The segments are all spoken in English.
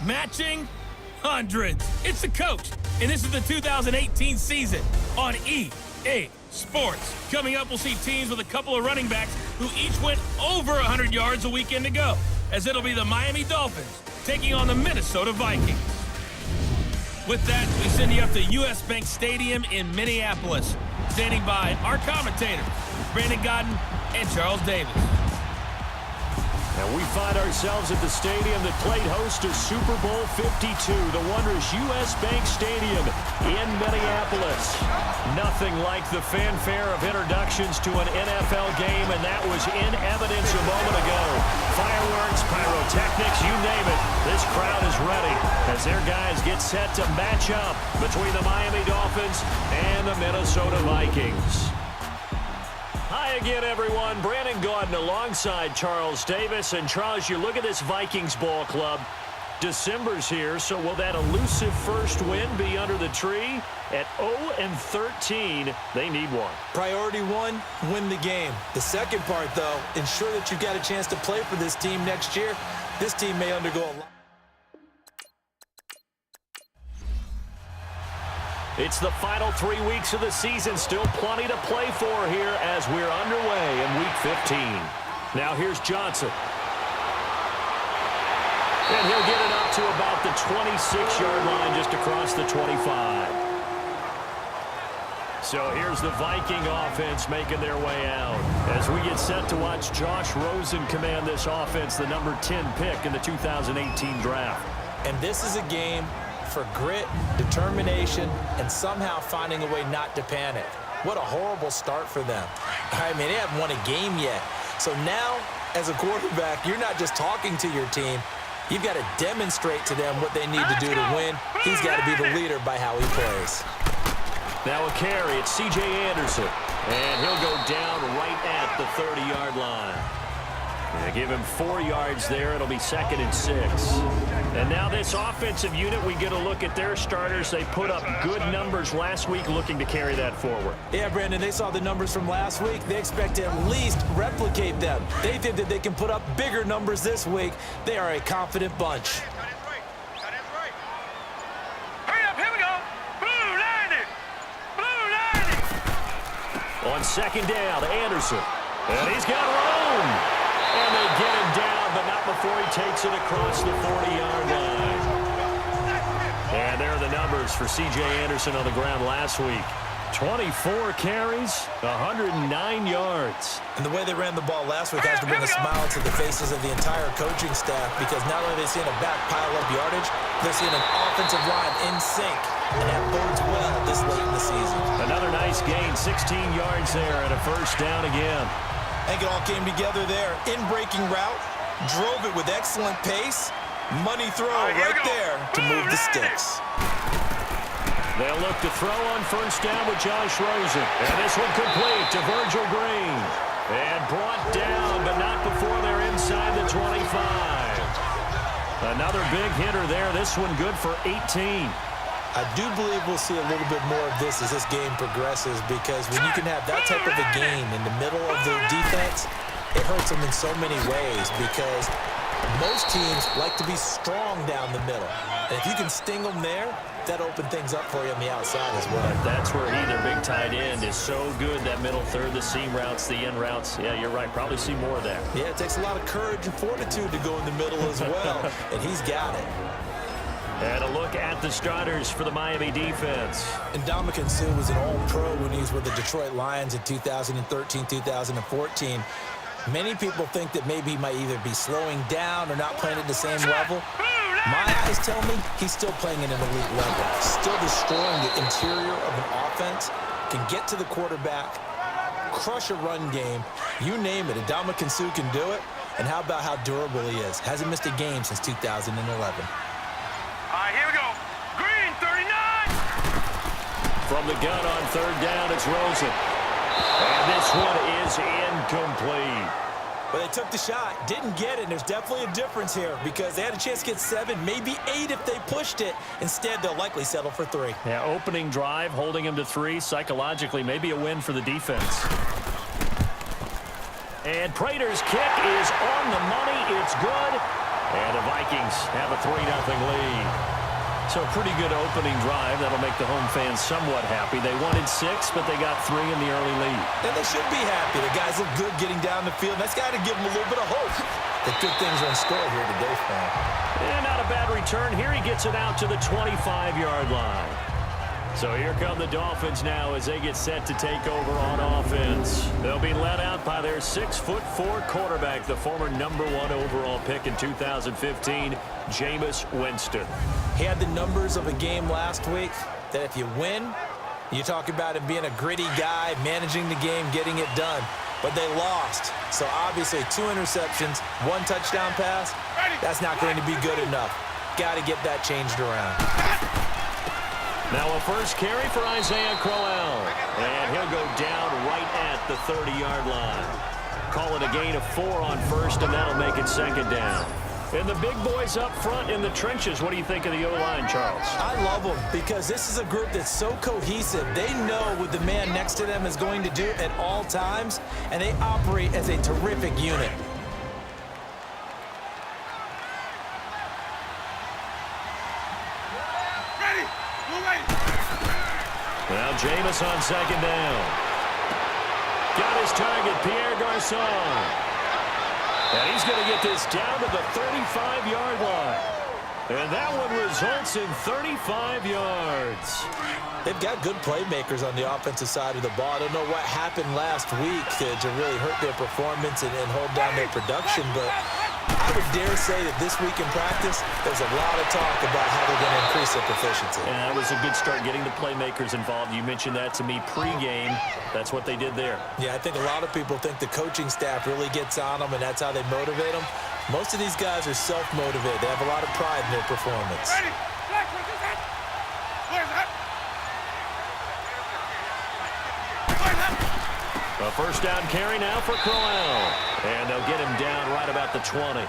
matching hundreds. It's the coach, and this is the 2018 season on EA Sports. Coming up, we'll see teams with a couple of running backs who each went over 100 yards a weekend ago, as it'll be the Miami Dolphins taking on the Minnesota Vikings. With that, we send you up to US Bank Stadium in Minneapolis, standing by our commentators, Brandon Godden and Charles Davis. And we find ourselves at the stadium that played host to Super Bowl 52, the wondrous US Bank Stadium in Minneapolis. Nothing like the fanfare of introductions to an NFL game, and that was in evidence a moment ago. Fireworks, pyrotechnics, you name it. This crowd is ready as their guys get set to match up between the Miami Dolphins and the Minnesota Vikings. Hi again, everyone. Brandon Gaudin alongside Charles Davis. And Charles, you look at this Vikings ball club. December's here, so will that elusive first win be under the tree? At 0-13, they need one. Priority one, win the game. The second part, though, ensure that you've got a chance to play for this team next year. This team may undergo a lot. It's the final 3 weeks of the season. Still plenty to play for here as we're underway in Week 15. Now here's Johnson. And he'll get it up to about the 26-yard line, just across the 25. So here's the Viking offense making their way out as we get set to watch Josh Rosen command this offense, the number 10 pick in the 2018 draft. And this is a game for grit, determination, and somehow finding a way not to panic. What a horrible start for them. I mean, they haven't won a game yet. So now, as a quarterback, you're not just talking to your team. You've got to demonstrate to them what they need to do to win. He's got to be the leader by how he plays. Now a carry, it's C.J. Anderson. And he'll go down right at the 30-yard line. Yeah, give him 4 yards there. It'll be 2nd and 6. And now this offensive unit, we get a look at their starters. They put up good numbers last week, looking to carry that forward. Yeah, Brandon, they saw the numbers from last week. They expect to at least replicate them. They think that they can put up bigger numbers this week. They are a confident bunch. Hurry up, here we go. Blue 90. Blue 90. On 2nd down, Anderson. And he's got room. And they get him down, but not before he takes it across the 40-yard line. And there are the numbers for C.J. Anderson on the ground last week. 24 carries, 109 yards. And the way they ran the ball last week has to bring a smile to the faces of the entire coaching staff, because not only are they seeing a back pile up yardage, they're seeing an offensive line in sync. And that bodes well this late in the season. Another nice gain, 16 yards there, and a first down again. I think it all came together there. In-breaking route, drove it with excellent pace. Money throw right there to move the sticks. They'll look to throw on first down with Josh Rosen. And this one complete to Virgil Green. And brought down, but not before they're inside the 25. Another big hitter there. This one good for 18. I do believe we'll see a little bit more of this as this game progresses, because when you can have that type of a game in the middle of the defense, it hurts them in so many ways, because most teams like to be strong down the middle. And if you can sting them there, that opens things up for you on the outside as well. That's where their big tight end, is so good, that middle third, the seam routes, the end routes. Yeah, you're right. Probably see more of that. Yeah, it takes a lot of courage and fortitude to go in the middle as well, and he's got it. And a look at the starters for the Miami defense. And Ndamukong Suh was an all-pro when he was with the Detroit Lions in 2013, 2014. Many people think that maybe he might either be slowing down or not playing at the same level. My eyes tell me he's still playing at an elite level, still destroying the interior of an offense, can get to the quarterback, crush a run game, you name it. Ndamukong Suh can do it. And how about how durable he is? Hasn't missed a game since 2011. All right, here we go. Green, 39. From the gun on third down, it's Rosen. And this one is incomplete. But they took the shot, didn't get it, and there's definitely a difference here, because they had a chance to get 7, maybe 8 if they pushed it. Instead, they'll likely settle for 3. Yeah, opening drive, holding them to 3. Psychologically, maybe a win for the defense. And Prater's kick is on the money. It's good. And the Vikings have a 3-0 lead. So a pretty good opening drive. That'll make the home fans somewhat happy. They wanted 6, but they got 3 in the early lead. And they should be happy. The guys look good getting down the field. That's got to give them a little bit of hope that good things are in store here today for them. And not a bad return. Here he gets it out to the 25-yard line. So here come the Dolphins now as they get set to take over on offense. They'll be led out by their 6'4" quarterback, the former #1 overall pick in 2015, Jameis Winston. He had the numbers of a game last week that if you win, you talk about him being a gritty guy, managing the game, getting it done. But they lost. So obviously 2 interceptions, 1 touchdown pass, that's not going to be good enough. Got to get that changed around. Now a first carry for Isaiah Crowell. And he'll go down right at the 30-yard line. Call it a gain of 4 on first, and that'll make it second down. And the big boys up front in the trenches. What do you think of the O-line, Charles? I love them because this is a group that's so cohesive. They know what the man next to them is going to do at all times, and they operate as a terrific unit. Now Jameis on second down. Got his target, Pierre Garçon. And he's going to get this down to the 35-yard line. And that one results in 35 yards. They've got good playmakers on the offensive side of the ball. I don't know what happened last week to really hurt their performance and hold down their production, but I would dare say that this week in practice, there's a lot of talk about how they're going to increase their proficiency. And that was a good start getting the playmakers involved. You mentioned that to me pregame. That's what they did there. Yeah, I think a lot of people think the coaching staff really gets on them, and that's how they motivate them. Most of these guys are self-motivated. They have a lot of pride in their performance. A first down carry now for Crowell. And they'll get him down right about the 20.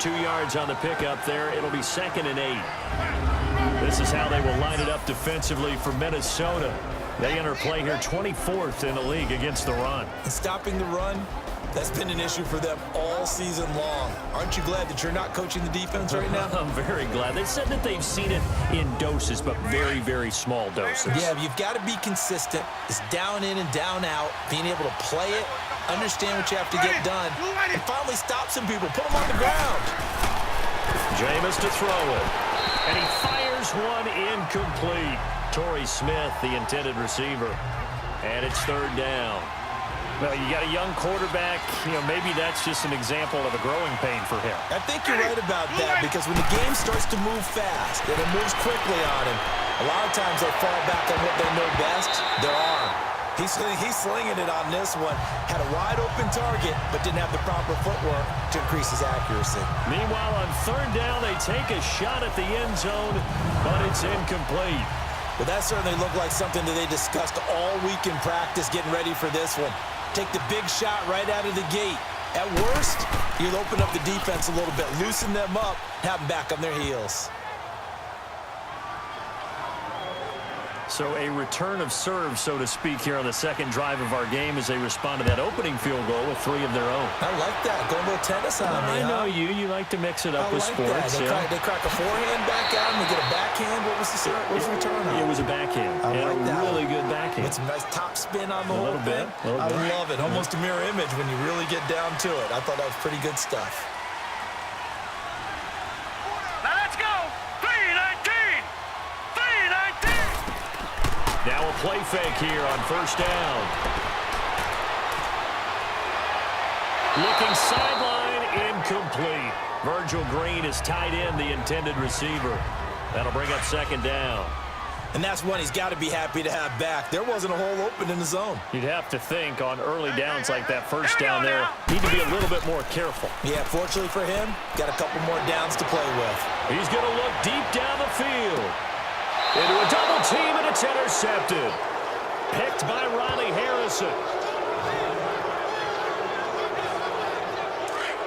2 yards on the pickup there. It'll be 2nd and 8. This is how they will line it up defensively for Minnesota. They enter play here 24th in the league against the run. And stopping the run, that's been an issue for them all season long. Aren't you glad that you're not coaching the defense right now? I'm very glad. They said that they've seen it in doses, but very, very small doses. Yeah, you've got to be consistent. It's down in and down out, being able to play it, understand what you have to get done, and finally stop some people, put them on the ground. Jameis to throw it. And he fires one incomplete. Torrey Smith, the intended receiver. And it's 3rd down. Well, you got a young quarterback. You know, maybe that's just an example of a growing pain for him. I think you're right about that because when the game starts to move fast and it moves quickly on him, a lot of times they fall back on what they know best, their arm. He's slinging it on this one. Had a wide-open target, but didn't have the proper footwork to increase his accuracy. Meanwhile, on 3rd down, they take a shot at the end zone, but it's incomplete. Well, that certainly looked like something that they discussed all week in practice, getting ready for this one. Take the big shot right out of the gate. At worst, you'll open up the defense a little bit, loosen them up, have them back on their heels. So a return of serve, so to speak, here on the second drive of our game as they respond to that opening field goal with 3 of their own. I like that. Going a little tennis on me, I know you. You like to mix it up with sports. They crack a forehand back out and they get a backhand. What was the return on? It was a backhand. I like that. Really good backhand. With some nice top spin on the whole thing. I love it. Almost a mirror image when you really get down to it. I thought that was pretty good stuff. Now let's go. 3-19. 3-19. Now a play fake here on 1st down. Looking sideline, incomplete. Virgil Green is tied in, the intended receiver. That'll bring up 2nd down. And that's one he's got to be happy to have back. There wasn't a hole open in the zone. You'd have to think on early downs like that 1st down there, need to be a little bit more careful. Yeah, fortunately for him, got a couple more downs to play with. He's going to look deep down the field. Into a double team, and it's intercepted. Picked by Riley Harrison.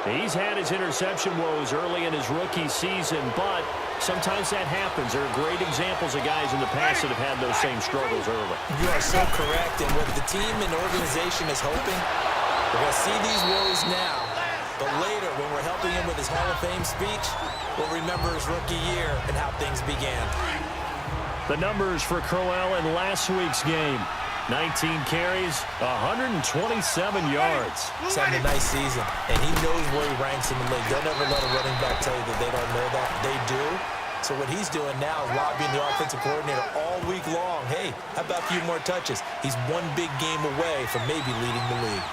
He's had his interception woes early in his rookie season, but sometimes that happens. There are great examples of guys in the past that have had those same struggles early. You are so correct, and what the team and organization is hoping, we're going to see these woes now. But later, when we're helping him with his Hall of Fame speech, we'll remember his rookie year and how things began. The numbers for Crowell in last week's game. 19 carries, 127 yards. He's having a nice season, and he knows where he ranks in the league. Don't ever let a running back tell you that they don't know that. They do. So what he's doing now is lobbying the offensive coordinator all week long. Hey, how about a few more touches? He's one big game away from maybe leading the league.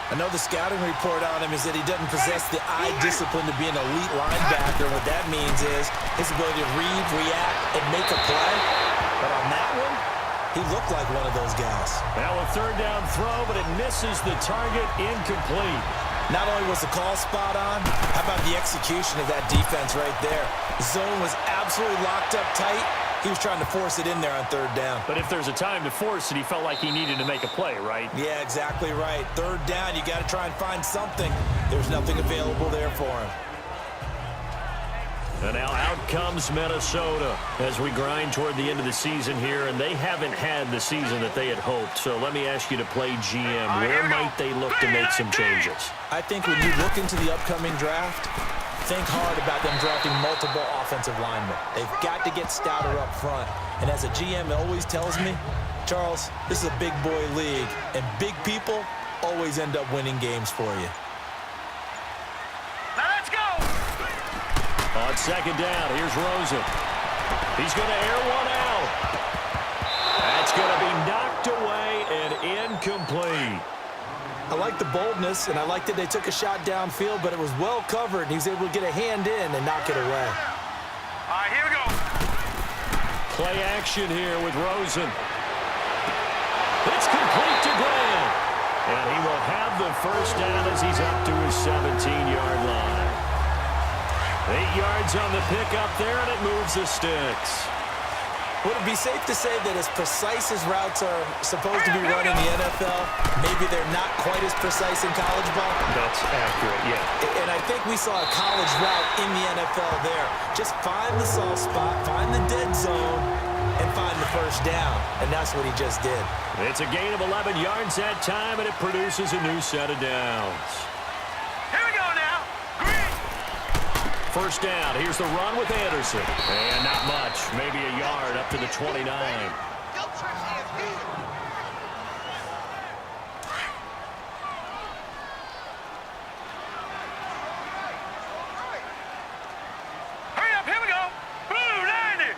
I know the scouting report on him is that he doesn't possess the eye discipline to be an elite linebacker. What that means is his ability to read, react, and make a play. But on that one, he looked like one of those guys. Now a third down throw, but it misses the target, incomplete. Not only was the call spot on, how about the execution of that defense right there? The zone was absolutely locked up tight. He was trying to force it in there on third down. But if there's a time to force it, he felt like he needed to make a play, right? Yeah, exactly right. Third down, you got to try and find something. There's nothing available there for him. And now out comes Minnesota as we grind toward the end of the season here, and they haven't had the season that they had hoped. So let me ask you to play GM. Where might they look to make some changes? I think when you look into the upcoming draft, think hard about them drafting multiple offensive linemen. They've got to get stouter up front. And as a GM always tells me, Charles, this is a big boy league, and big people always end up winning games for you. On second down, here's Rosen. He's going to air one out. That's going to be knocked away and incomplete. I like the boldness, and I like that they took a shot downfield, but it was well covered. He's able to get a hand in and knock it away. All right, here we go. Play action here with Rosen. It's complete to Graham. And he will have the first down as he's up to his 17-yard line. 8 yards on the pickup there, and it moves the sticks. Would it be safe to say that as precise as routes are supposed to be run in the NFL, maybe they're not quite as precise in college ball? That's accurate, yeah. And I think we saw a college route in the NFL there. Just find the soft spot, find the dead zone, and find the first down. And that's what he just did. It's a gain of 11 yards that time, and it produces a new set of downs. Here we go now. Green. First down. Here's the run with Anderson. And not much. Maybe a yard up to the 29. Hurry up. Here we go. Blue 90.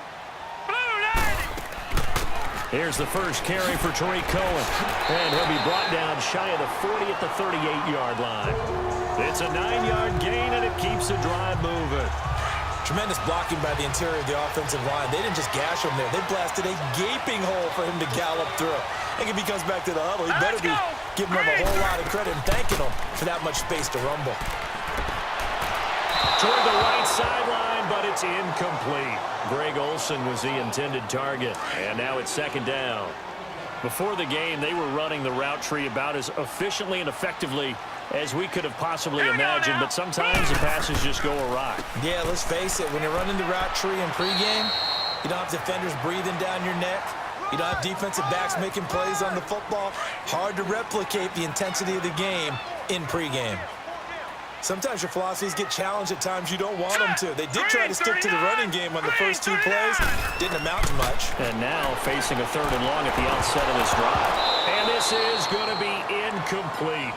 Blue 90. Here's the first carry for Tariq Cohen. And he'll be brought down shy of the 40 at the 38-yard line. It's a 9-yard gain, and it keeps the drive moving. Tremendous blocking by the interior of the offensive line. They didn't just gash him there. They blasted a gaping hole for him to gallop through. I think if he comes back to the huddle, he better be giving him a whole lot of credit and thanking him for that much space to rumble. Toward the right sideline, but it's incomplete. Greg Olsen was the intended target, and now it's second down. Before the game, they were running the route tree about as efficiently and effectively as we could have possibly imagined, but sometimes the passes just go awry. Yeah, let's face it, when you're running the route tree in pregame, you don't have defenders breathing down your neck. You don't have defensive backs making plays on the football. Hard to replicate the intensity of the game in pregame. Sometimes your philosophies get challenged at times you don't want them to. They did try to stick to the running game on the first 2 plays. Didn't amount to much. And now facing a 3rd and long at the outset of this drive. And this is going to be incomplete.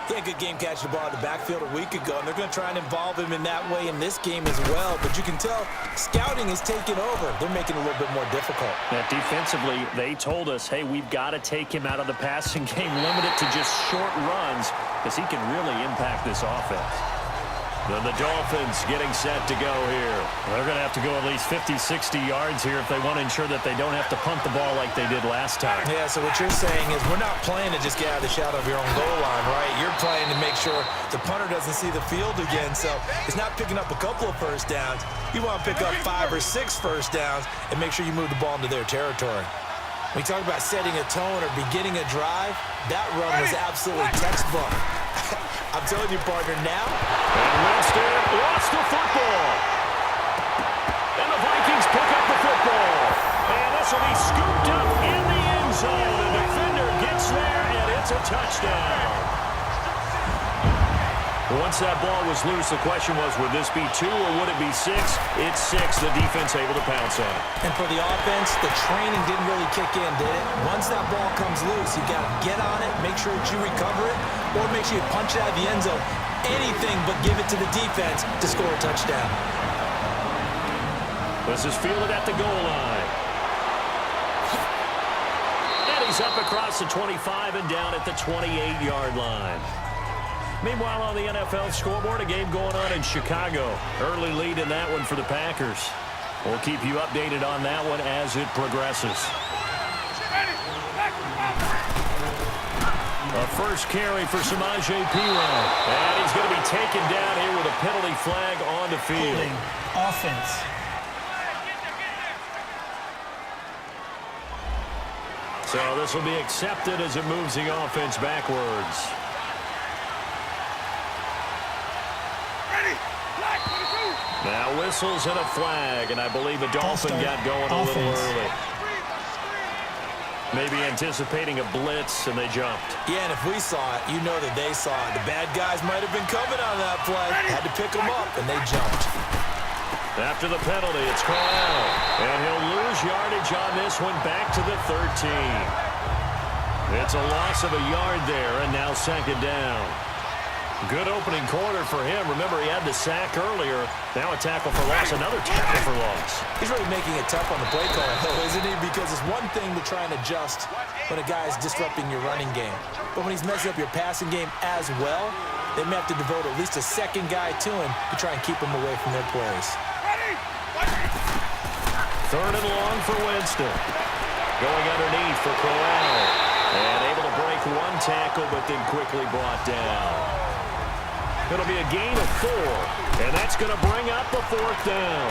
He had a good game catching the ball in the backfield a week ago, and they're going to try and involve him in that way in this game as well. But you can tell scouting is taking over. They're making it a little bit more difficult. That defensively, they told us, hey, we've got to take him out of the passing game, limit it to just short runs, because he can really impact this offense. Then the Dolphins getting set to go here. They're going to have to go at least 50, 60 yards here if they want to ensure that they don't have to punt the ball like they did last time. Yeah, so what you're saying is we're not playing to just get out of the shadow of your own goal line, right? You're playing to make sure the punter doesn't see the field again. So it's not picking up a couple of first downs. You want to pick up 5 or 6 first downs and make sure you move the ball into their territory. When you talk about setting a tone or beginning a drive, that run was absolutely textbook. I'm telling you, partner, now. And Winston lost the football. And the Vikings pick up the football. And this will be scooped up in the end zone. The defender gets there, and it's a touchdown. Once that ball was loose, the question was, would this be 2 or would it be 6? It's 6. The defense able to pounce on it. And for the offense, the training didn't really kick in, did it? Once that ball comes loose, you got to get on it, make sure that you recover it, or make sure you punch it out of the end zone. Anything but give it to the defense to score a touchdown. This is fielded at the goal line. And he's up across the 25 and down at the 28-yard line. Meanwhile, on the NFL scoreboard, a game going on in Chicago. Early lead in that one for the Packers. We'll keep you updated on that one as it progresses. A first carry for Samaje Perine. And he's going to be taken down here with a penalty flag on the field. Holding offense. So this will be accepted as it moves the offense backwards. Now whistles and a flag, and I believe a Dolphin got going a little early. Maybe anticipating a blitz, and they jumped. Yeah, and if we saw it, you know that they saw it. The bad guys might have been coming on that play. Had to pick them up, and they jumped. After the penalty, it's Corral. And he'll lose yardage on this one back to the 13. It's a loss of a yard there, and now second down. Good opening quarter for him. Remember, he had the sack earlier. Now a tackle for loss, another tackle for loss. He's really making it tough on the play call, though, isn't he? Because it's one thing to try and adjust when a guy is disrupting your running game. But when he's messing up your passing game as well, they may have to devote at least a second guy to him to try and keep him away from their plays. Third and long for Winston. Going underneath for Corral. And able to break one tackle, but then quickly brought down. It'll be a gain of 4, and that's going to bring up a 4th down.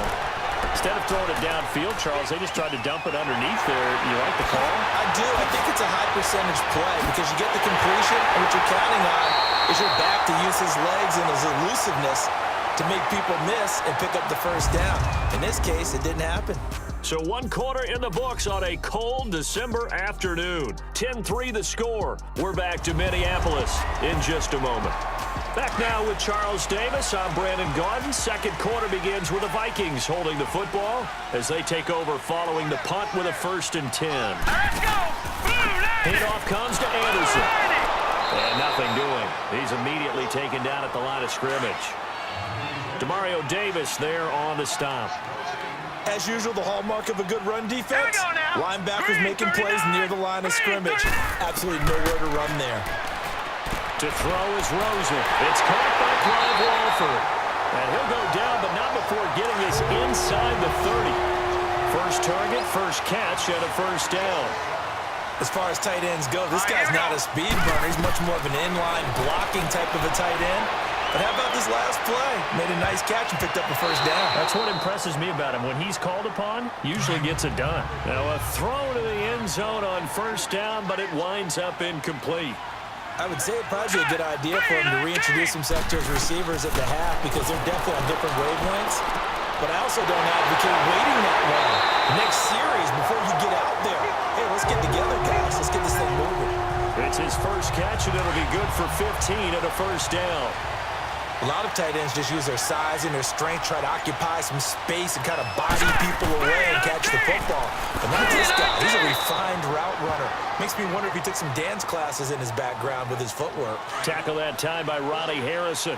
Instead of throwing it downfield, Charles, they just tried to dump it underneath there. You like the call? I do. I think it's a high percentage play because you get the completion, and what you're counting on is your back to use his legs and his elusiveness to make people miss and pick up the first down. In this case, it didn't happen. So 1 quarter in the books on a cold December afternoon. 10-3 the score. We're back to Minneapolis in just a moment. Back now with Charles Davis. I'm Brandon Gaudin. Second quarter begins with the Vikings holding the football as they take over following the punt with a 1st and 10. Handoff comes to Anderson. And nothing doing. He's immediately taken down at the line of scrimmage. Demario Davis there on the stop. As usual, the hallmark of a good run defense, linebackers making plays near the line of scrimmage. Absolutely nowhere to run there. To throw is Rosen. It's caught by Clive Walford. And he'll go down, but not before getting this inside the 30. First target, first catch, and a 1st down. As far as tight ends go, this guy's not a speed burner. He's much more of an inline blocking type of a tight end. But how about this last play? Made a nice catch and picked up a 1st down. That's what impresses me about him. When he's called upon, usually gets it done. Now a throw to the end zone on 1st down, but it winds up incomplete. I would say it'd probably be a good idea for him to reintroduce himself to his receivers at the half because they're definitely on different wavelengths. But I also don't advocate waiting that long. Next series, before you get out there, hey, let's get together, guys. Let's get this thing moving. It's his first catch, and it'll be good for 15 and a 1st down. A lot of tight ends just use their size and their strength, try to occupy some space and kind of body people away and catch the football. But not this guy. He's a refined route runner. Makes me wonder if he took some dance classes in his background with his footwork. Tackle that time by Ronnie Harrison.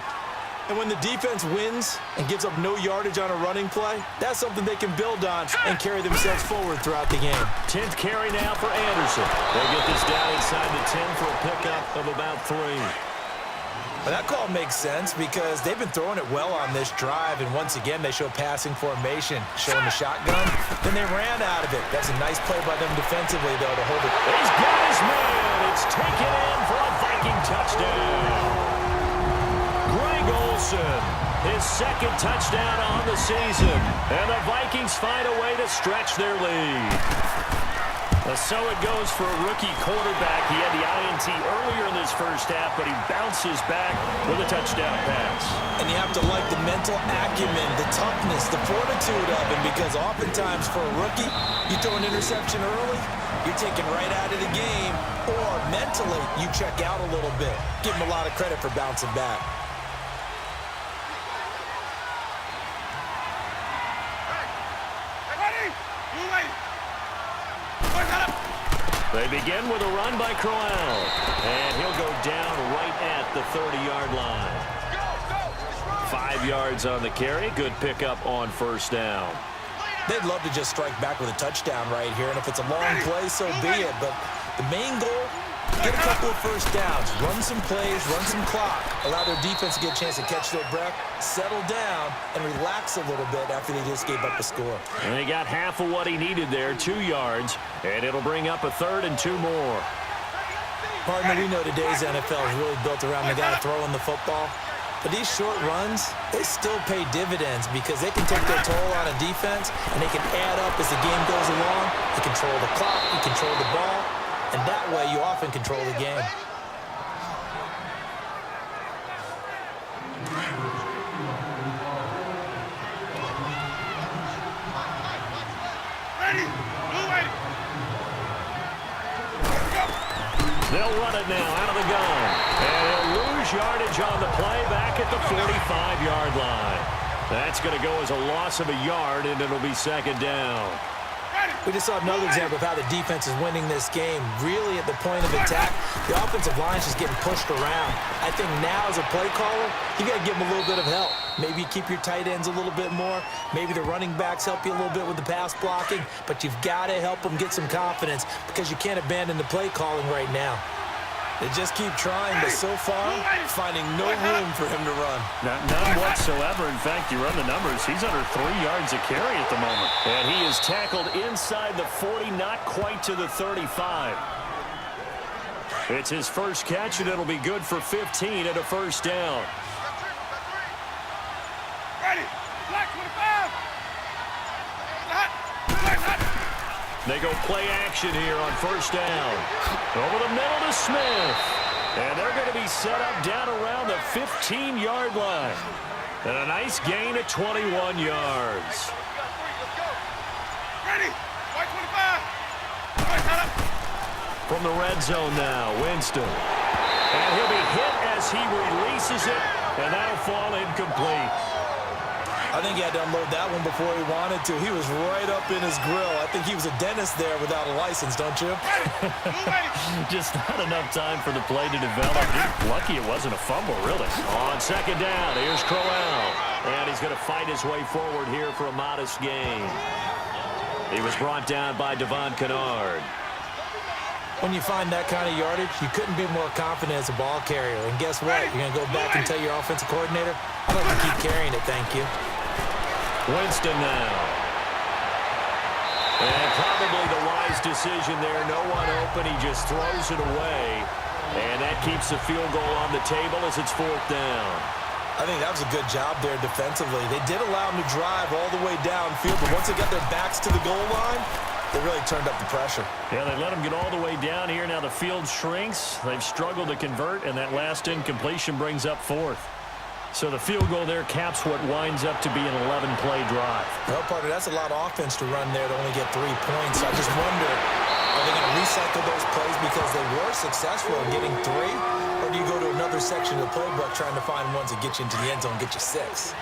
And when the defense wins and gives up no yardage on a running play, that's something they can build on and carry themselves forward throughout the game. 10th carry now for Anderson. They'll get this down inside the 10 for a pickup of about 3. Well, that call makes sense because they've been throwing it well on this drive, and once again, they show passing formation, showing the shotgun. Then they ran out of it. That's a nice play by them defensively, though, to hold it. He's got his man. It's taken in for a Viking touchdown. Greg Olsen, his 2nd touchdown on the season, and the Vikings find a way to stretch their lead. So it goes for a rookie quarterback. He had the INT earlier in this first half, but he bounces back with a touchdown pass. And you have to like the mental acumen, the toughness, the fortitude of him, because oftentimes for a rookie, you throw an interception early, you're taken right out of the game, or mentally you check out a little bit. Give him a lot of credit for bouncing back. They begin with a run by Crowell. And he'll go down right at the 30-yard line. 5 yards on the carry. Good pickup on first down. They'd love to just strike back with a touchdown right here, and if it's a long play, so be it. But the main goal, get a couple of first downs, run some plays, run some clock, allow their defense to get a chance to catch their breath, settle down, and relax a little bit after they just gave up a score. And they got half of what he needed there, 2 yards, and it'll bring up a 3rd and 2 more. Partner, we know today's NFL is really built around the guy throwing the football. But these short runs, they still pay dividends because they can take their toll on a defense, and they can add up as the game goes along. You control the clock, you control the ball, and that way you often control the game. They'll run it now out of the gun. And he'll lose yardage on the play back at the 45-yard line. That's going to go as a loss of a yard, and it'll be 2nd down. We just saw another example of how the defense is winning this game. Really at the point of attack, the offensive line's just getting pushed around. I think now as a play caller, you got to give them a little bit of help. Maybe keep your tight ends a little bit more. Maybe the running backs help you a little bit with the pass blocking. But you've got to help them get some confidence because you can't abandon the play calling right now. They just keep trying, but so far, finding no room for him to run. None whatsoever. In fact, you run the numbers. He's under 3 yards a carry at the moment. And he is tackled inside the 40, not quite to the 35. It's his first catch, and it'll be good for 15 at a first down. Ready. Black 25. They go play action here on first down. Over the middle to Smith. And they're going to be set up down around the 15-yard line. And a nice gain at 21 yards. Ready. White 25. From the red zone now, Winston. And he'll be hit as he releases it, and that'll fall incomplete. I think he had to unload that one before he wanted to. He was right up in his grill. I think he was a dentist there without a license, don't you? Just not enough time for the play to develop. Lucky it wasn't a fumble, really. On 2nd down, here's Crowell. And he's going to fight his way forward here for a modest gain. He was brought down by Devon Kennard. When you find that kind of yardage, you couldn't be more confident as a ball carrier. And guess what? You're going to go back and tell your offensive coordinator, I'd like to keep carrying it, thank you. Winston now. And probably the wise decision there. No one open. He just throws it away. And that keeps the field goal on the table as it's 4th down. I think that was a good job there defensively. They did allow him to drive all the way downfield, but once they got their backs to the goal line, they really turned up the pressure. Yeah, they let him get all the way down here. Now the field shrinks. They've struggled to convert, and that last incompletion brings up 4th. So the field goal there caps what winds up to be an 11-play drive. Well, partner, that's a lot of offense to run there to only get 3 points. I just wonder, are they going to recycle those plays because they were successful in getting 3? Or do you go to another section of the playbook trying to find ones that get you into the end zone and get you 6?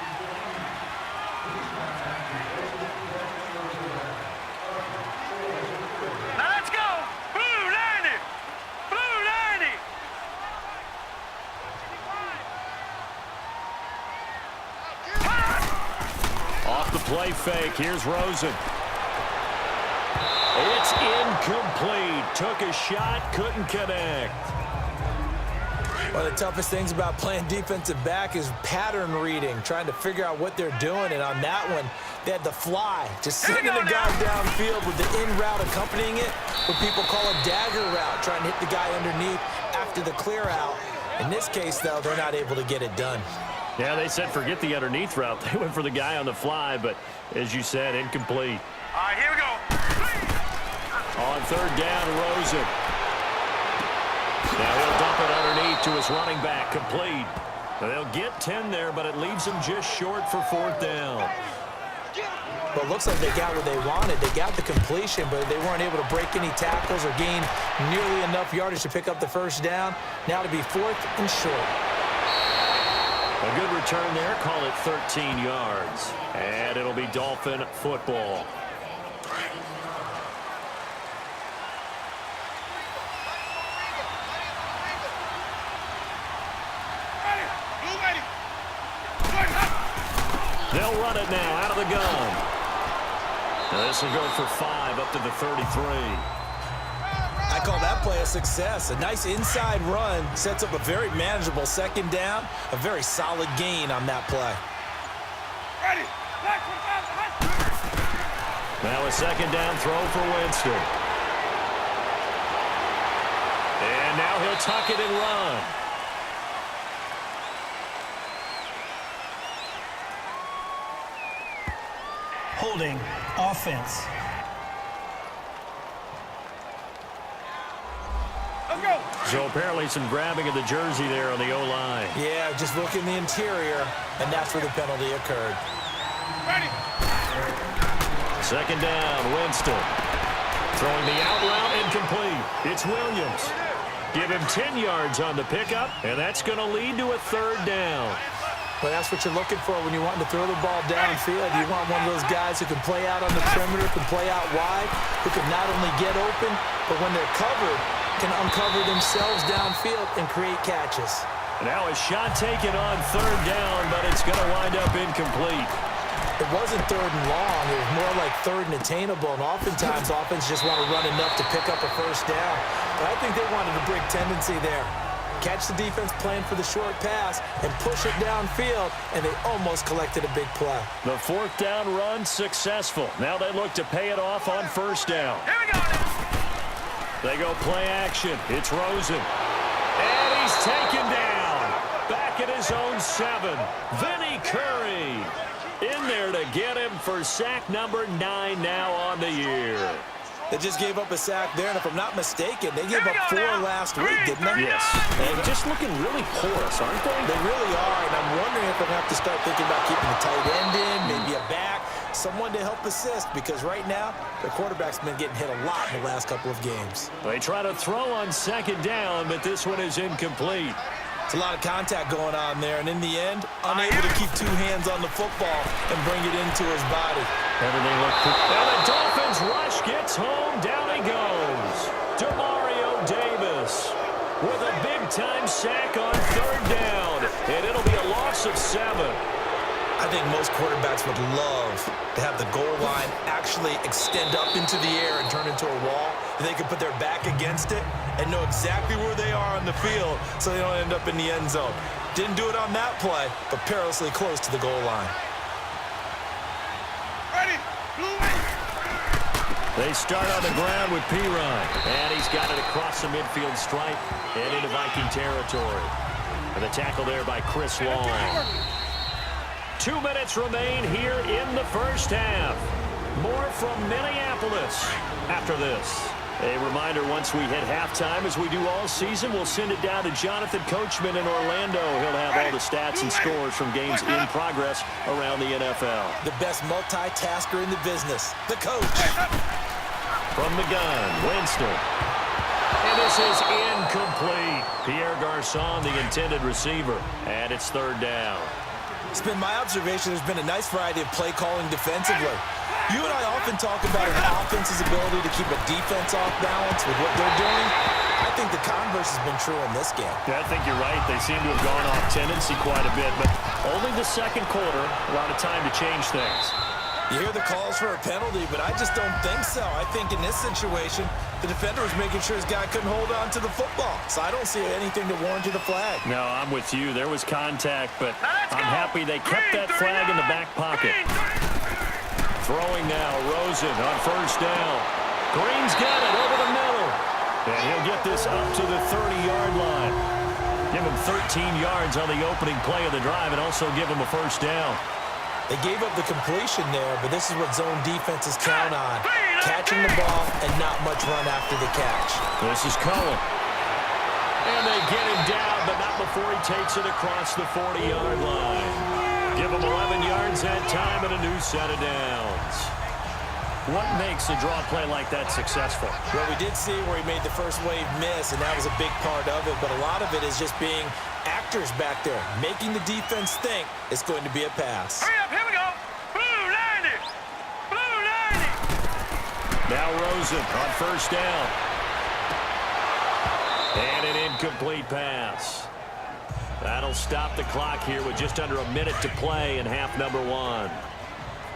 Play fake. Here's Rosen. It's incomplete. Took a shot, couldn't connect. One of the toughest things about playing defensive back is pattern reading, trying to figure out what they're doing. And on that one, they had the fly, just sending the guy downfield with the in route accompanying it, what people call a dagger route, trying to hit the guy underneath after the clear out. In this case, though, they're not able to get it done. Yeah, they said forget the underneath route. They went for the guy on the fly, but as you said, incomplete. All right, here we go. On 3rd down, Rosen. Now he'll dump it underneath to his running back, complete. They'll get 10 there, but it leaves them just short for 4th down. Well, it looks like they got what they wanted. They got the completion, but they weren't able to break any tackles or gain nearly enough yardage to pick up the first down. Now to be 4th and short. A good return there. Call it 13 yards. And it'll be Dolphin football. run it now out of the gun. Now this will go for 5 up to the 33. I call that play a success. A nice inside run sets up a very manageable second down. A very solid gain on that play. Ready. Now a second down throw for Winston. And now he'll tuck it and run. Holding offense. Let's go. So apparently some grabbing of the jersey there on the O-line. Yeah, just look in the interior, and that's where the penalty occurred. Ready. Second down, Winston. Throwing the out route incomplete. It's Williams. Give him 10 yards on the pickup, and that's going to lead to a third down. But that's what you're looking for when you want to throw the ball downfield. You want one of those guys who can play out on the perimeter, can play out wide, who can not only get open, but when they're covered, can uncover themselves downfield and create catches. Now a shot taken on third down, but it's going to wind up incomplete. It wasn't third and long. It was more like third and attainable, and oftentimes offense just want to run enough to pick up a first down. But I think they wanted a big tendency there. Catch the defense playing for the short pass and push it downfield, and they almost collected a big play. The fourth down run successful. Now they look to pay it off on first down. Here we go. They go play action. It's Rosen. And he's taken down. Back at his own 7. Vinny Curry in there to get him for sack number 9 now on the year. They just gave up a sack there, and if I'm not mistaken, they gave up 4 last week, didn't they? Yes. And just looking really porous, aren't they? They really are, and I'm wondering if I'm going to have to start thinking about keeping the tight end in, maybe a back, someone to help assist, because right now, their quarterback's been getting hit a lot in the last couple of games. They try to throw on second down, but this one is incomplete. It's a lot of contact going on there, and in the end, unable to keep 2 hands on the football and bring it into his body. Everything looked good. And the Dolphins rush gets home. Down he goes. DeMario Davis with a big-time sack on third down. And it'll be a loss of 7. I think most quarterbacks would love to have the goal line actually extend up into the air and turn into a wall. And they can put their back against it and know exactly where they are on the field so they don't end up in the end zone. Didn't do it on that play, but perilously close to the goal line. Ready. Blue wing. They start on the ground with Pirine. And he's got it across the midfield stripe and into Viking territory. And the tackle there by Chris Long. 2 minutes remain here in the first half. More from Minneapolis after this. A reminder, once we hit halftime, as we do all season, we'll send it down to Jonathan Coachman in Orlando. He'll have all the stats and scores from games in progress around the NFL. The best multitasker in the business, the coach. From the gun, Winston. And this is incomplete. Pierre Garçon, the intended receiver. And it's third down. It's been my observation there's been a nice variety of play calling defensively. You and I often talk about an offense's ability to keep a defense off balance with what they're doing. I think the converse has been true in this game. Yeah, I think you're right. They seem to have gone off tendency quite a bit, but only the second quarter, a lot of time to change things. You hear the calls for a penalty, but I just don't think so. I think in this situation, the defender was making sure his guy couldn't hold on to the football. So I don't see anything to warrant the flag. No, I'm with you. There was contact, but I'm happy they kept that flag in the back pocket. Throwing now, Rosen on first down. Green's got it over the middle. And he'll get this up to the 30-yard line. Give him 13 yards on the opening play of the drive and also give him a first down. They gave up the completion there, but this is what zone defenses count on. Catching the ball and not much run after the catch. This is Cohen. And they get him down, but not before he takes it across the 40-yard line. Give him 11 yards that time and a new set of downs. What makes a draw play like that successful? Well, we did see where he made the first wave miss, and that was a big part of it, but a lot of it is just being actors back there, making the defense think it's going to be a pass. Hurry up, here we go. Blue 90. Blue 90. Now Rosen on first down. And an incomplete pass. That'll stop the clock here with just under a minute to play in half number 1.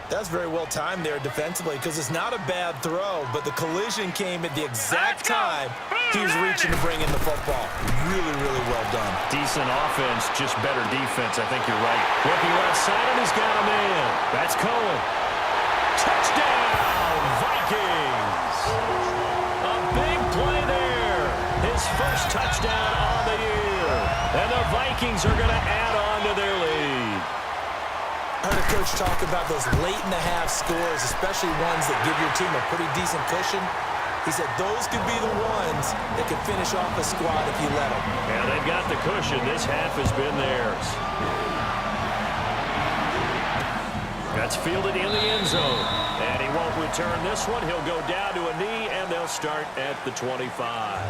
That's very well timed there defensively because it's not a bad throw, but the collision came at the exact time he was reaching to bring in the football. Really, really well done. Decent offense, just better defense. I think you're right. Looking left side, and he's got him in. That's Cohen. Touchdown, Vikings. A big play there. His first touchdown on the year. And the Vikings are going to add on to their lead. I heard a coach talk about those late-in-the-half scores, especially ones that give your team a pretty decent cushion. He said those could be the ones that could finish off a squad if you let them. Yeah, they've got the cushion. This half has been theirs. That's fielded in the end zone. And he won't return this one. He'll go down to a knee, and they'll start at the 25.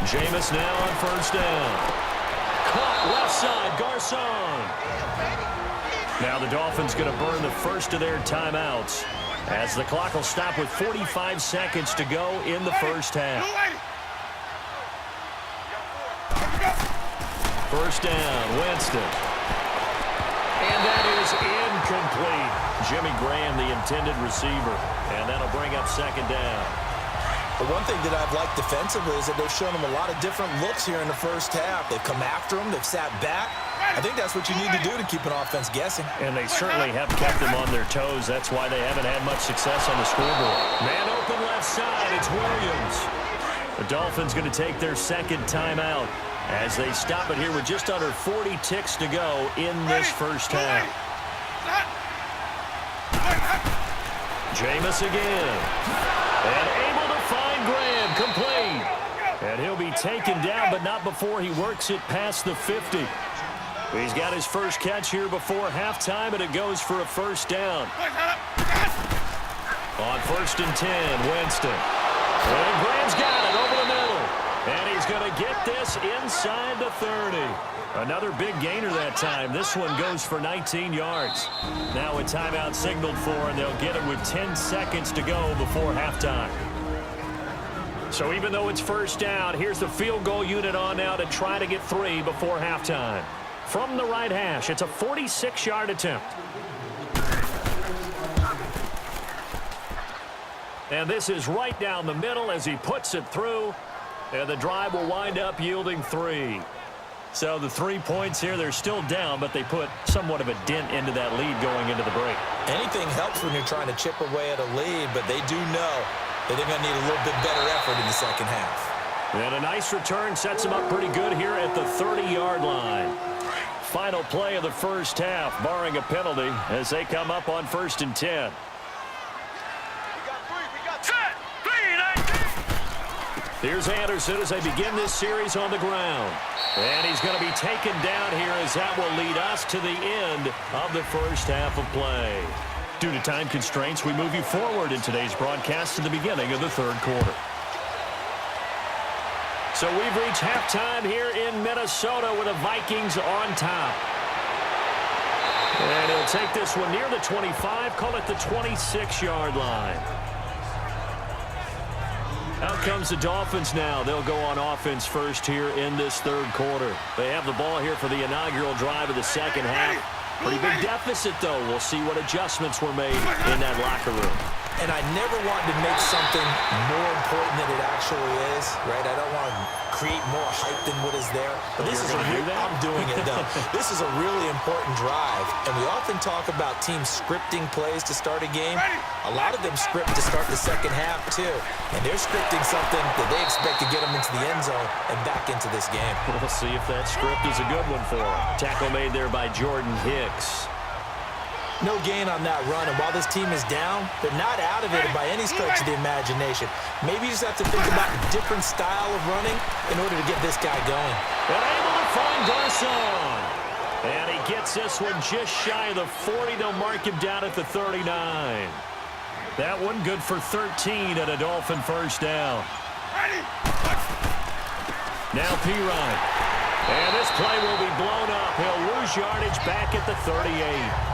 Jameis now on first down. Caught left side, Garcon. Now the Dolphins going to burn the first of their timeouts as the clock will stop with 45 seconds to go in the first half. First down, Winston. And that is incomplete. Jimmy Graham, the intended receiver. And that'll bring up second down. The one thing that I've liked defensively is that they've shown them a lot of different looks here in the first half. They've come after them. They've sat back. I think that's what you need to do to keep an offense guessing. And they certainly have kept them on their toes. That's why they haven't had much success on the scoreboard. Man open left side. It's Williams. The Dolphins going to take their second timeout as they stop it here with just under 40 ticks to go in this first half. Jameis again. And able to find Graham, complete. And he'll be taken down, but not before he works it past the 50. He's got his first catch here before halftime, and it goes for a first down. On first and 10, Winston. And Graham's got it over the middle. And he's going to get this inside the 30. Another big gainer that time. This one goes for 19 yards. Now a timeout signaled for, and they'll get it with 10 seconds to go before halftime. So even though it's first down, here's the field goal unit on now to try to get 3 before halftime. From the right hash, it's a 46-yard attempt. And this is right down the middle as he puts it through. And the drive will wind up yielding 3. So the 3 points here, they're still down, but they put somewhat of a dent into that lead going into the break. Anything helps when you're trying to chip away at a lead, but they do know that they're going to need a little bit better effort in the second half. And a nice return sets them up pretty good here at the 30-yard line. Final play of the first half, barring a penalty, as they come up on first and 10. Here's Anderson as they begin this series on the ground. And he's going to be taken down here as that will lead us to the end of the first half of play. Due to time constraints, we move you forward in today's broadcast to the beginning of the third quarter. So we've reached halftime here in Minnesota with the Vikings on top. And he'll take this one near the 25, call it the 26-yard line. Out comes the Dolphins now. They'll go on offense first here in this third quarter. They have the ball here for the inaugural drive of the second half. Pretty big deficit, though. We'll see what adjustments were made in that locker room. And I never want to make something more important than it actually is, right? I don't want to create more hype than what is there. But this is I'm doing it, though. This is a really important drive. And we often talk about teams scripting plays to start a game. A lot of them script to start the second half, too. And they're scripting something that they expect to get them into the end zone and back into this game. We'll see if that script is a good one for them. Tackle made there by Jordan Hicks. No gain on that run, and while this team is down, they're not out of it by any stretch of the imagination. Maybe you just have to think about a different style of running in order to get this guy going. And able to find Garcon. And he gets this one just shy of the 40. They'll mark him down at the 39. That one good for 13 at a Dolphin first down. Now Pirine. And this play will be blown up. He'll lose yardage back at the 38.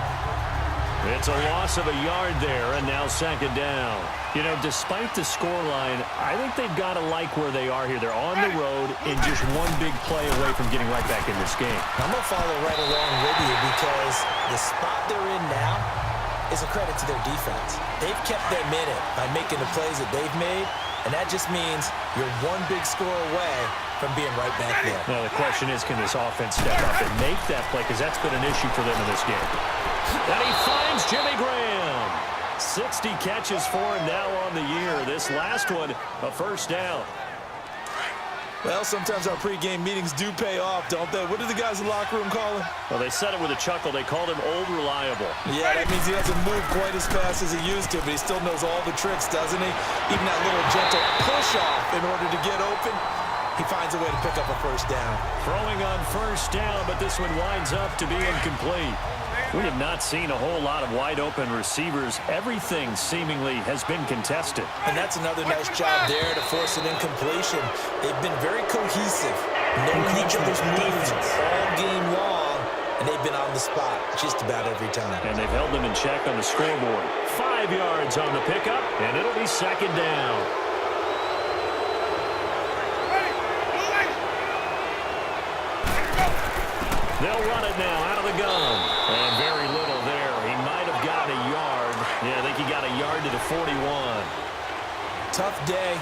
It's a loss of a yard there, and now second down. You know, despite the scoreline, I think they've got to like where they are here. They're on the road in just one big play away from getting right back in this game. I'm going to follow right along with you because the spot they're in now is a credit to their defense. They've kept them in it by making the plays that they've made, and that just means you're one big score away from being right back there. Now, the question is, can this offense step up and make that play? Because that's been an issue for them in this game. And he finds Jimmy Graham. 60 catches for him now on the year. This last one, a first down. Well, sometimes our pregame meetings do pay off, don't they? What do the guys in the locker room call him? Well, they said it with a chuckle. They called him Old Reliable. Yeah, that means he doesn't move quite as fast as he used to, but he still knows all the tricks, doesn't he? Even that little gentle push-off in order to get open, he finds a way to pick up a first down. Throwing on first down, but this one winds up to be incomplete. We have not seen a whole lot of wide-open receivers. Everything seemingly has been contested. And that's another nice job there to force an incompletion. They've been very cohesive, knowing each other's moves all game long, and they've been on the spot just about every time. And they've held them in check on the scoreboard. 5 yards on the pickup, and it'll be second down. They'll run it now out of the gun. And very little there. He might have got a yard. Yeah, I think he got a yard to the 41. Tough day,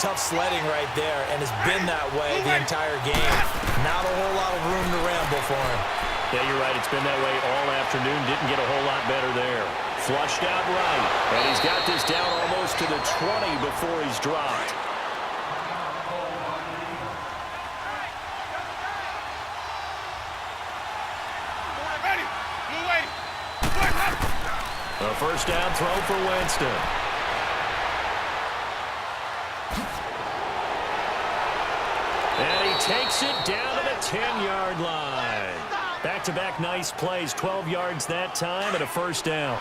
tough sledding right there, and it's been that way the entire game. Not a whole lot of room to ramble for him. Yeah, you're right. It's been that way all afternoon. Didn't get a whole lot better there. Flushed out right. And he's got this down almost to the 20 before he's dropped. A first down throw for Winston. And he takes it down to the 10-yard line. Back-to-back nice plays, 12 yards that time and a first down.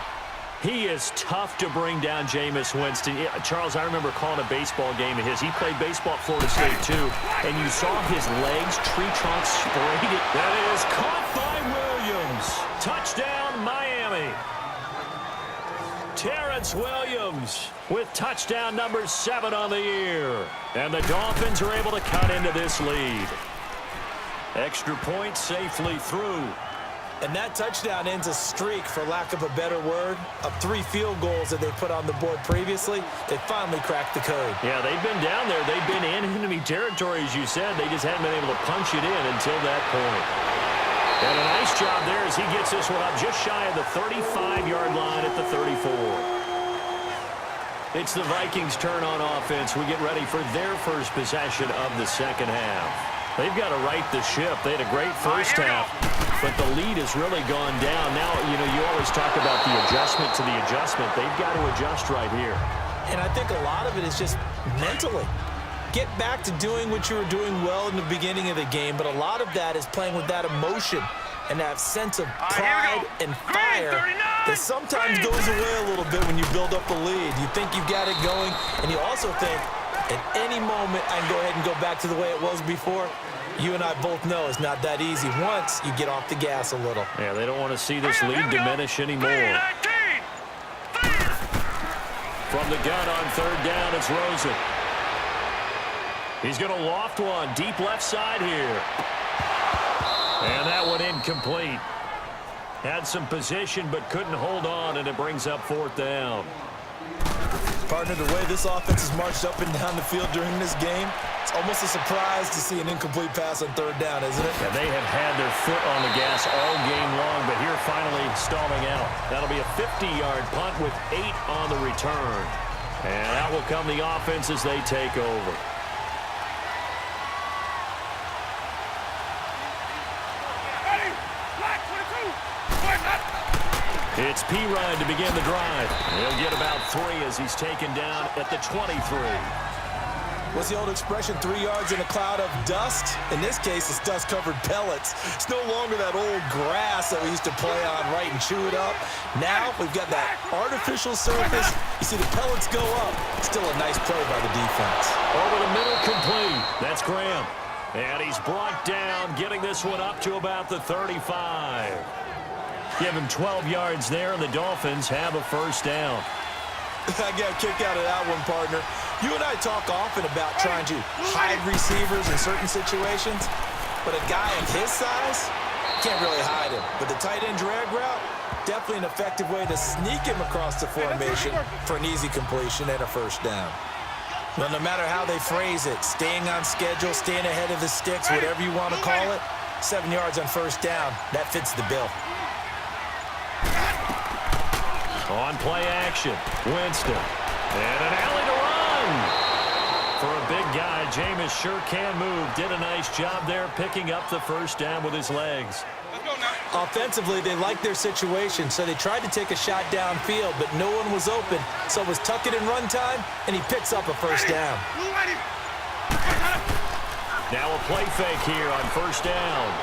He is tough to bring down, Jameis Winston. Yeah, Charles, I remember calling a baseball game of his. He played baseball at Florida State, too. And you saw his legs, tree trunks sprayed it. That is caught by Williams. Touchdown, Miami. Terrence Williams with touchdown number 7 on the year. And the Dolphins are able to cut into this lead. Extra point safely through. And that touchdown ends a streak, for lack of a better word, of 3 field goals that they put on the board previously. They finally cracked the code. Yeah, they've been down there. They've been in enemy territory, as you said. They just hadn't been able to punch it in until that point. And a nice job there as he gets this one up just shy of the 35-yard line at the 34. It's the Vikings' turn on offense. We get ready for their first possession of the second half. They've got to right the ship. They had a great first half, but the lead has really gone down. Now, you know, you always talk about the adjustment to the adjustment. They've got to adjust right here. And I think a lot of it is just mentally. Get back to doing what you were doing well in the beginning of the game, but a lot of that is playing with that emotion and that sense of pride and fire that sometimes goes away a little bit when you build up the lead. You think you've got it going, and you also think, at any moment, I can go ahead and go back to the way it was before. You and I both know it's not that easy once you get off the gas a little. Yeah, they don't want to see this lead diminish anymore. From the gun on third down, it's Rosen. He's going to loft one deep left side here. And that one incomplete. Had some position but couldn't hold on, and it brings up fourth down. Partner, the way this offense has marched up and down the field during this game, it's almost a surprise to see an incomplete pass on third down, isn't it? Yeah, they have had their foot on the gas all game long, but here finally stalling out. That'll be a 50-yard punt with 8 on the return. And out will come the offense as they take over. It's P-Ryan to begin the drive. He'll get about 3 as he's taken down at the 23. What's the old expression, 3 yards in a cloud of dust? In this case, it's dust-covered pellets. It's no longer that old grass that we used to play on, right, and chew it up. Now we've got that artificial surface. You see the pellets go up. Still a nice play by the defense. Over the middle, complete. That's Graham. And he's brought down, getting this one up to about the 35. Give him 12 yards there, and the Dolphins have a first down. I got a kick out of that one, partner. You and I talk often about trying to hide receivers in certain situations, but a guy of his size can't really hide him. But the tight end drag route, definitely an effective way to sneak him across the formation for an easy completion and a first down. Well, no matter how they phrase it, staying on schedule, staying ahead of the sticks, whatever you want to call it, 7 yards on first down, that fits the bill. On play action, Winston. And an alley to run. For a big guy, Jameis sure can move. Did a nice job there picking up the first down with his legs. Offensively, they liked their situation, so they tried to take a shot downfield, but no one was open. So it was tuck it in run time, and he picks up a first down. Now a play fake here on first down.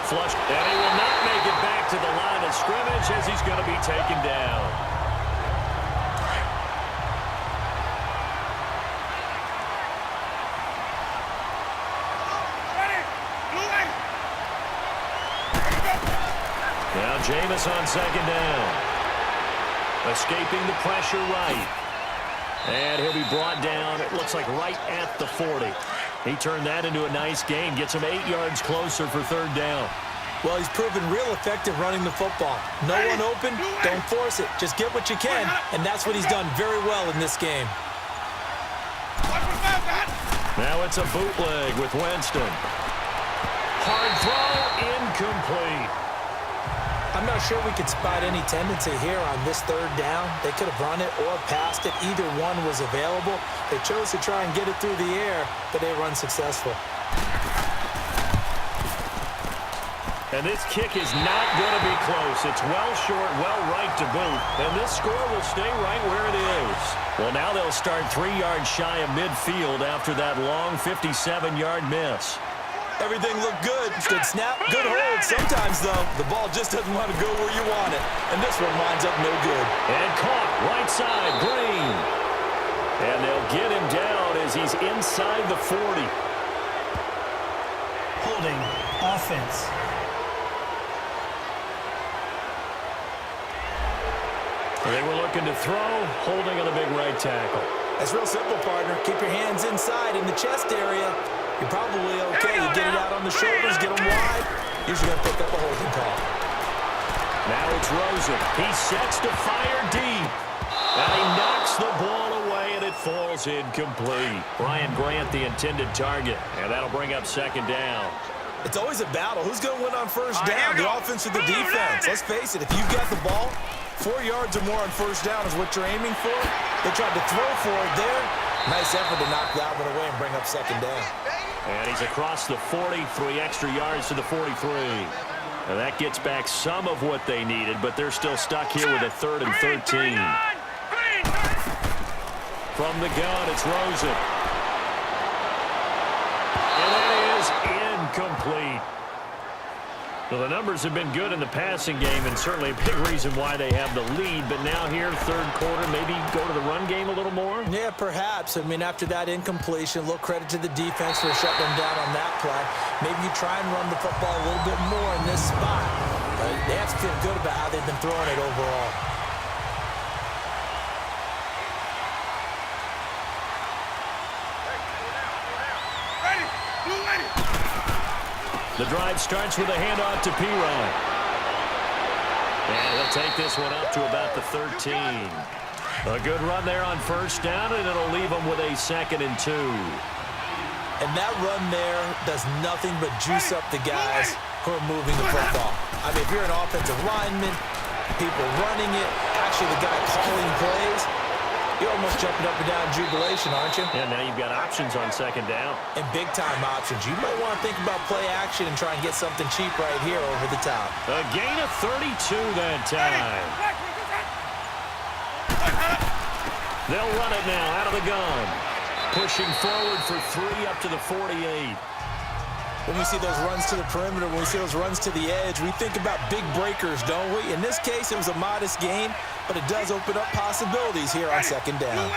Flush, and he will not make it back to the line of scrimmage as he's going to be taken down. Now Jameis on second down. Escaping the pressure right. And he'll be brought down, it looks like right at the 40. He turned that into a nice gain, gets him 8 yards closer for third down. Well, he's proven real effective running the football. No one open, don't force it. Just get what you can, and that's what he's done very well in this game. Now it's a bootleg with Winston. Hard throw, incomplete. I'm not sure we could spot any tendency here on this third down. They could have run it or passed it. Either one was available. They chose to try and get it through the air, but they were unsuccessful. And this kick is not going to be close. It's well short, well right to boot. And this score will stay right where it is. Well, now they'll start 3 yards shy of midfield after that long 57-yard miss. Everything looked good. Good snap, good hold. Sometimes, though, the ball just doesn't want to go where you want it. And this one winds up no good. And caught right side, Green. And they'll get him down as he's inside the 40. Holding offense. They were looking to throw, holding on the big right tackle. That's real simple, partner. Keep your hands inside in the chest area. You're probably okay. You get it out on the shoulders, get them wide. Usually going to pick up a holding call. Now it's Rosen. He sets to fire deep. And he knocks the ball away, and it falls incomplete. Brian Grant, the intended target. And that'll bring up second down. It's always a battle. Who's going to win on first down, the offense or the defense? Let's face it, if you've got the ball, 4 yards or more on first down is what you're aiming for. They tried to throw for it there. Nice effort to knock that one away and bring up second down. And he's across the 40, 3 extra yards to the 43. And that gets back some of what they needed, but they're still stuck here with a 3rd and 13. From the gun, it's Rosen. And that is incomplete. Well, the numbers have been good in the passing game, and certainly a big reason why they have the lead. But now here, third quarter, maybe go to the run game a little more? Yeah, perhaps. I mean, after that incompletion, a little credit to the defense for shutting them down on that play. Maybe you try and run the football a little bit more in this spot. They have to feel good about how they've been throwing it overall. The drive starts with a handoff to P-Rod. And he'll take this one up to about the 13. A good run there on first down, and it'll leave them with a 2nd and 2. And that run there does nothing but juice up the guys who are moving the football. I mean, if you're an offensive lineman, people running it, actually the guy calling plays, you're almost jumping up and down in jubilation, aren't you? And now you've got options on second down. And big-time options. You might want to think about play action and try and get something cheap right here over the top. A gain of 32 that time. They'll run it now out of the gun. Pushing forward for 3 up to the 48. When we see those runs to the perimeter, when we see those runs to the edge, we think about big breakers, don't we? In this case, it was a modest gain, but it does open up possibilities here on second down.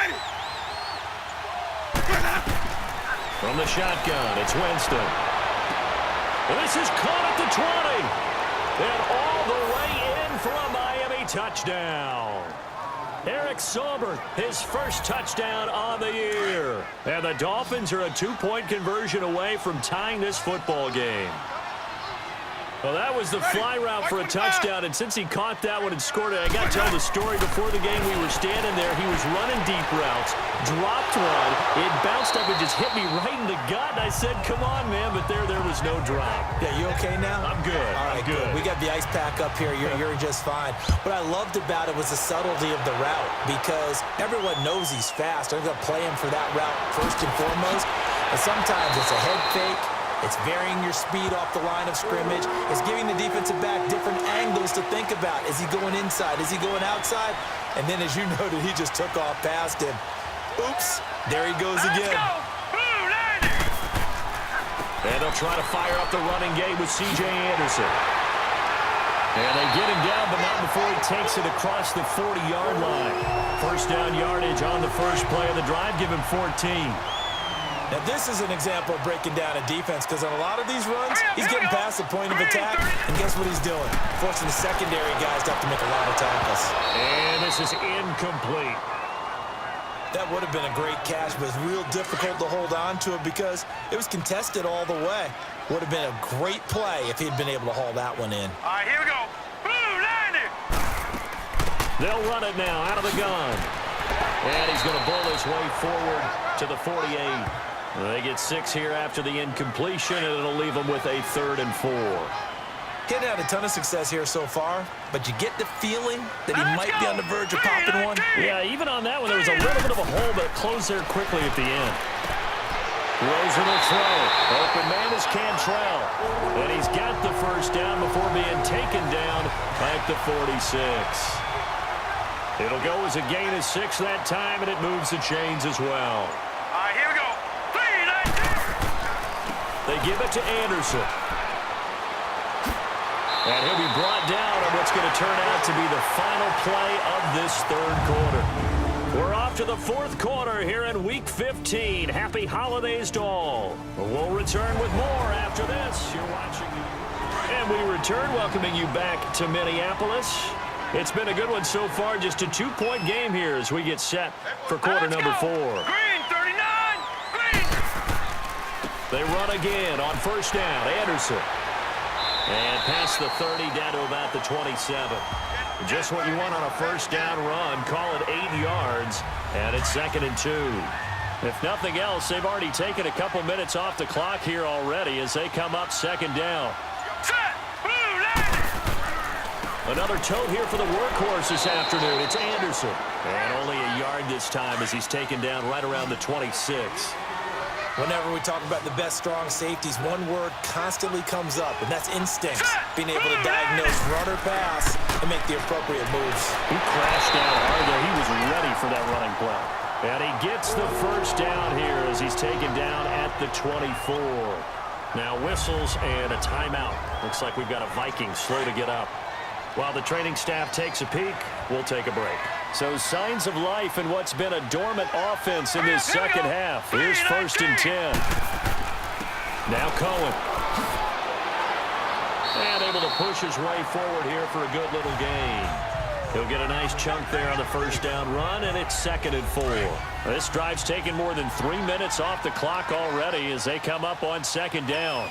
From the shotgun, it's Winston. This is caught at the 20. And all the way in for a Miami touchdown. Eric Sauber, his first touchdown on the year. And the Dolphins are a 2-point conversion away from tying this football game. Well, that was the fly route for a touchdown, and since he caught that one and scored it, I got to tell the story. Before the game, we were standing there. He was running deep routes, dropped one. It bounced up and just hit me right in the gut, and I said, come on, man, but there was no drop. Yeah, you okay now? I'm good. All right, good. We got the ice pack up here. You're just fine. What I loved about it was the subtlety of the route, because everyone knows he's fast. They're going to play him for that route first and foremost, but sometimes it's a head fake. It's varying your speed off the line of scrimmage. It's giving the defensive back different angles to think about. Is he going inside? Is he going outside? And then, as you noted, he just took off past him. Oops. There he goes again. And they'll try to fire up the running game with C.J. Anderson. And they get him down, but not before he takes it across the 40-yard line. First down yardage on the first play of the drive. Give him 14. Now, this is an example of breaking down a defense, because on a lot of these runs, he's getting past the point of attack, and guess what he's doing? Forcing the secondary guys to have to make a lot of tackles. And this is incomplete. That would have been a great catch, but it's real difficult to hold on to it because it was contested all the way. Would have been a great play if he'd been able to haul that one in. All right, here we go. They'll run it now out of the gun. And he's going to bull his way forward to the 48. They get 6 here after the incompletion, and it'll leave them with a 3rd and 4. Getting had a ton of success here so far, but you get the feeling that he might be on the verge of popping one. Yeah, even on that one, there was a little bit of a hole, but it closed there quickly at the end. Rosen will throw. Open man is Cantrell. And he's got the first down before being taken down at the 46. It'll go as a gain of 6 that time, and it moves the chains as well. All right, here we go. They give it to Anderson. And he'll be brought down on what's going to turn out to be the final play of this 3rd quarter. We're off to the 4th quarter here in Week 15. Happy holidays to all. We'll return with more after this. You're watching. And we return, welcoming you back to Minneapolis. It's been a good one so far. Just a 2-point game here as we get set for quarter number 4. Green, 39. Green. They run again on first down. Anderson. And past the 30 down to about the 27. Just what you want on a first down run. Call it 8 yards. And it's 2nd and 2. If nothing else, they've already taken a couple minutes off the clock here already as they come up 2nd down. Set. Another tote here for the workhorse this afternoon. It's Anderson. And only a yard this time as he's taken down right around the 26. Whenever we talk about the best strong safeties, one word constantly comes up, and that's instinct. Being able to diagnose run or pass and make the appropriate moves. He crashed down hard there. He was ready for that running play. And he gets the first down here as he's taken down at the 24. Now whistles and a timeout. Looks like we've got a Vikings slow to get up. While the training staff takes a peek, we'll take a break. So signs of life in what's been a dormant offense in this second half. Here's 1st and 10. Now Cohen. And able to push his way forward here for a good little gain. He'll get a nice chunk there on the first down run, and it's 2nd and 4. This drive's taken more than 3 minutes off the clock already as they come up on 2nd down.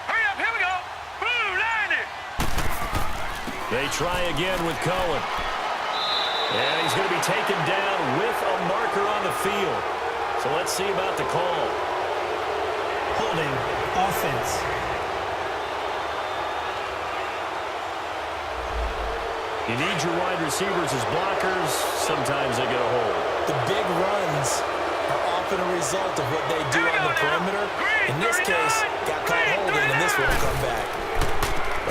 Hurry up, here we go. They try again with Cohen. And he's going to be taken down with a marker on the field. So let's see about the call. Holding. Offense. You need your wide receivers as blockers. Sometimes they get a hold. The big runs are often a result of what they do on the perimeter. In this case, got caught holding, and this one will come back.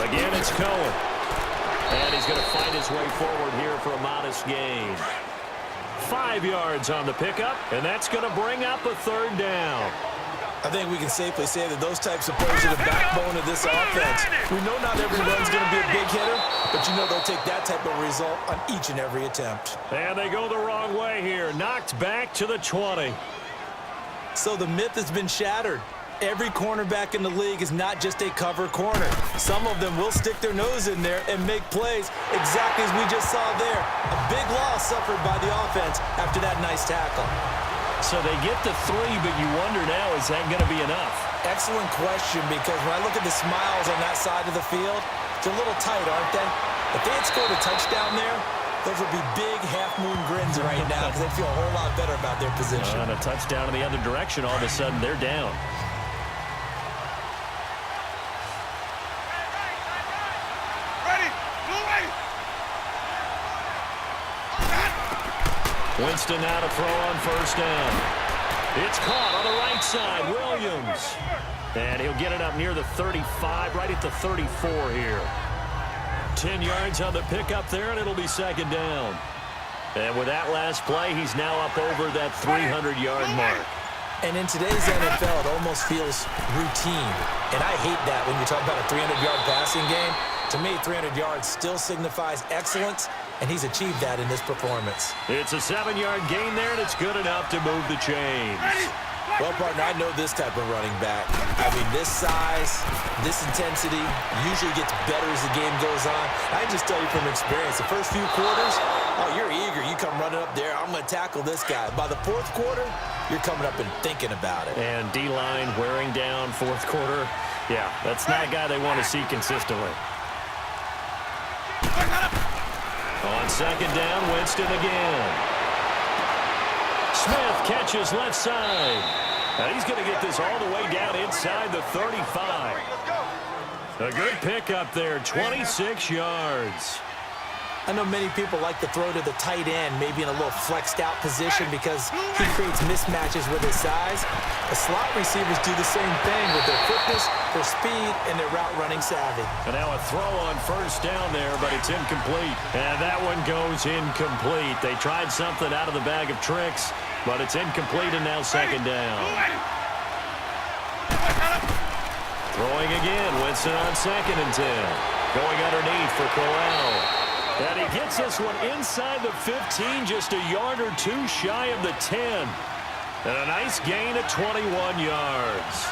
Again, it's Cohen. And he's going to find his way forward here for a modest gain. 5 yards on the pickup, and that's going to bring up a 3rd down. I think we can safely say that those types of plays are the backbone of this offense. We know not every run's going to be a big hitter, but you know they'll take that type of result on each and every attempt. And they go the wrong way here. Knocked back to the 20. So the myth has been shattered. Every cornerback in the league is not just a cover corner. Some of them will stick their nose in there and make plays exactly as we just saw there. A big loss suffered by the offense after that nice tackle. So they get the 3, but you wonder now, is that going to be enough? Excellent question, because when I look at the smiles on that side of the field, they're a little tight, aren't they? If they had scored a touchdown there, those would be big half-moon grins right now because they feel a whole lot better about their position. On a touchdown in the other direction, all of a sudden they're down. Winston now to throw on first down. It's caught on the right side. Williams. And he'll get it up near the 35, right at the 34 here. 10 yards on the pickup there, and it'll be second down. And with that last play, he's now up over that 300-yard mark. And in today's NFL, it almost feels routine. And I hate that when you talk about a 300-yard passing game. To me, 300 yards still signifies excellence, and he's achieved that in this performance. It's a 7-yard gain there, and it's good enough to move the chains. Well, partner, I know this type of running back. I mean, this size, this intensity usually gets better as the game goes on. I can just tell you from experience, the first few quarters, oh, you're eager. You come running up there, I'm going to tackle this guy. By the fourth quarter, you're coming up and thinking about it. And D-line wearing down fourth quarter. Yeah, that's not a guy they want to see consistently. On second down, Winston again. Smith catches left side. Now he's going to get this all the way down inside the 35. A good pickup there, 26 yards. I know many people like to throw to the tight end, maybe in a little flexed out position because he creates mismatches with his size. The slot receivers do the same thing with their quickness, their speed, and their route running savvy. And now a throw on first down there, but it's incomplete. And that one goes incomplete. They tried something out of the bag of tricks, but it's incomplete, and now second down. Throwing again, Winston on 2nd and 10. Going underneath for Corral. And he gets this one inside the 15, just a yard or two shy of the 10. And a nice gain of 21 yards.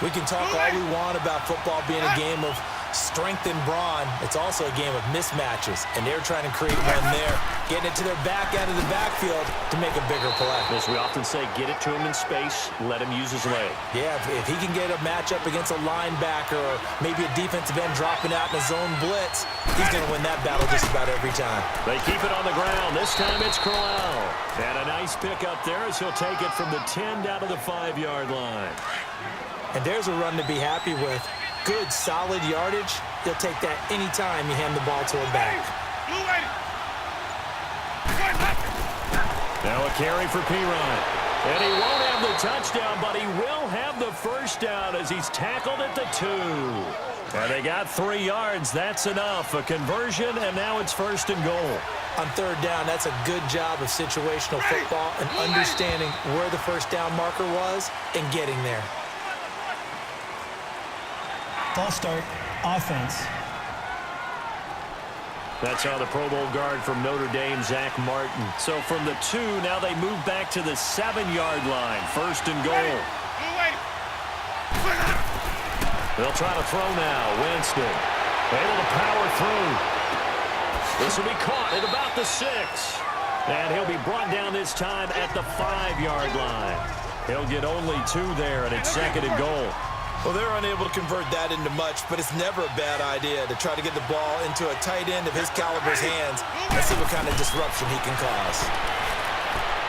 We can talk all we want about football being a game of strength and brawn. It's also a game of mismatches, and they're trying to create one there, getting it to their back out of the backfield to make a bigger play. As we often say, get it to him in space, let him use his leg. Yeah, if he can get a matchup against a linebacker or maybe a defensive end dropping out in a zone blitz, he's going to win that battle just about every time. They keep it on the ground. This time it's Corral. And a nice pickup there as he'll take it from the 10 down to the 5-yard line. And there's a run to be happy with. Good, solid yardage. He'll take that anytime you hand the ball to him back. Now a carry for Piron. And he won't have the touchdown, but he will have the first down as he's tackled at the 2. And they got 3 yards. That's enough. A conversion, and now it's 1st and goal. On 3rd down, that's a good job of situational football and understanding where the first down marker was and getting there. False start, offense. That's on the Pro Bowl guard from Notre Dame, Zach Martin. So from the 2, now they move back to the 7-yard line. 1st and goal. They'll try to throw now. Winston able to power through. This will be caught at about the 6. And he'll be brought down this time at the 5-yard line. He'll get only 2 there, and it's 2nd and goal. Well, they're unable to convert that into much, but it's never a bad idea to try to get the ball into a tight end of his caliber's hands and see what kind of disruption he can cause.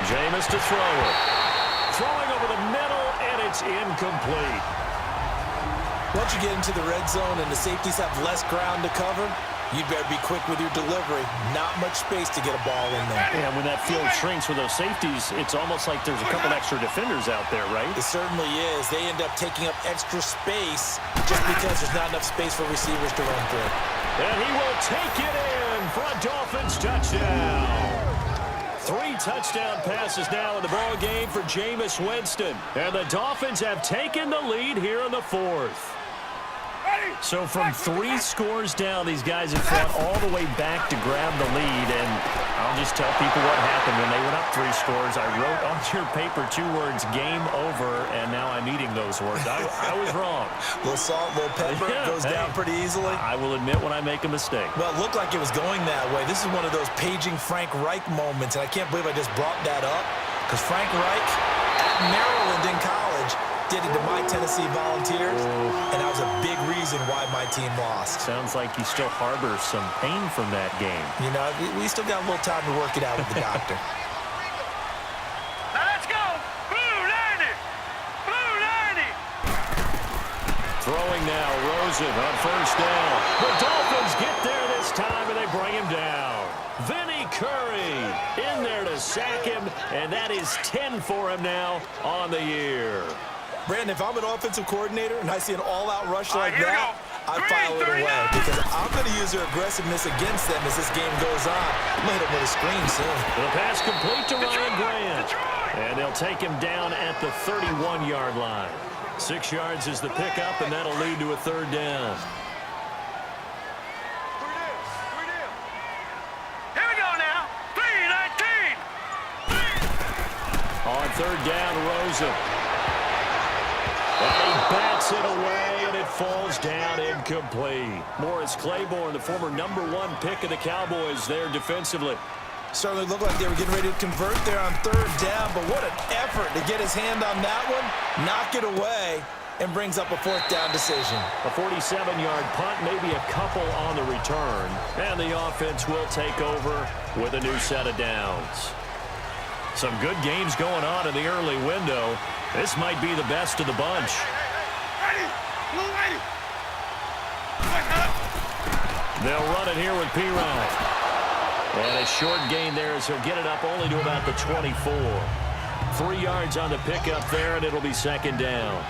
Jameis to throw it. Throwing over the middle, and it's incomplete. Once you get into the red zone and the safeties have less ground to cover, you'd better be quick with your delivery. Not much space to get a ball in there. And when that field shrinks with those safeties, it's almost like there's a couple extra defenders out there, right? It certainly is. They end up taking up extra space just because there's not enough space for receivers to run through. And he will take it in for a Dolphins touchdown. 3 touchdown passes now in the ball game for Jameis Winston. And the Dolphins have taken the lead here in the 4th. So from 3 scores down, these guys have fought all the way back to grab the lead, and I'll just tell people what happened when they went up 3 scores. I wrote on your paper 2 words, game over, and now I'm eating those words. I was wrong. A little salt, a little pepper, goes down pretty easily. I will admit when I make a mistake. Well, it looked like it was going that way. This is one of those paging Frank Reich moments, and I can't believe I just brought that up, because Frank Reich at Maryland in college did it to my Tennessee Volunteers, and that was a big reason why my team lost. Sounds like you still harbor some pain from that game. You know, we still got a little time to work it out with the doctor. Now let's go. Blue 90. Blue 90. Throwing now, Rosen on first down. The Dolphins get there this time, and they bring him down. Vinny Curry in there to sack him, and that is 10 for him now on the year. Brandon, if I'm an offensive coordinator and I see an all-out rush like here we that, go. I file it away because I'm going to use their aggressiveness against them as this game goes on. I'm going to hit them with a screen soon. The pass complete to Ryan Grant, and they'll take him down at the 31-yard line. 6 yards is the pickup, and that'll lead to a 3rd down. Here we go now. 3-19. On 3rd down, Rosen. And he bats it away, and it falls down incomplete. Morris Claiborne, the former #1 pick of the Cowboys there defensively. Certainly looked like they were getting ready to convert there on 3rd down, but what an effort to get his hand on that one, knock it away, and brings up a 4th down decision. A 47-yard punt, maybe a couple on the return, and the offense will take over with a new set of downs. Some good games going on in the early window. This might be the best of the bunch. They'll run it here with P-Ryan. And a short gain there as he'll get it up only to about the 24. 3 yards on the pickup there, and it'll be 2nd down.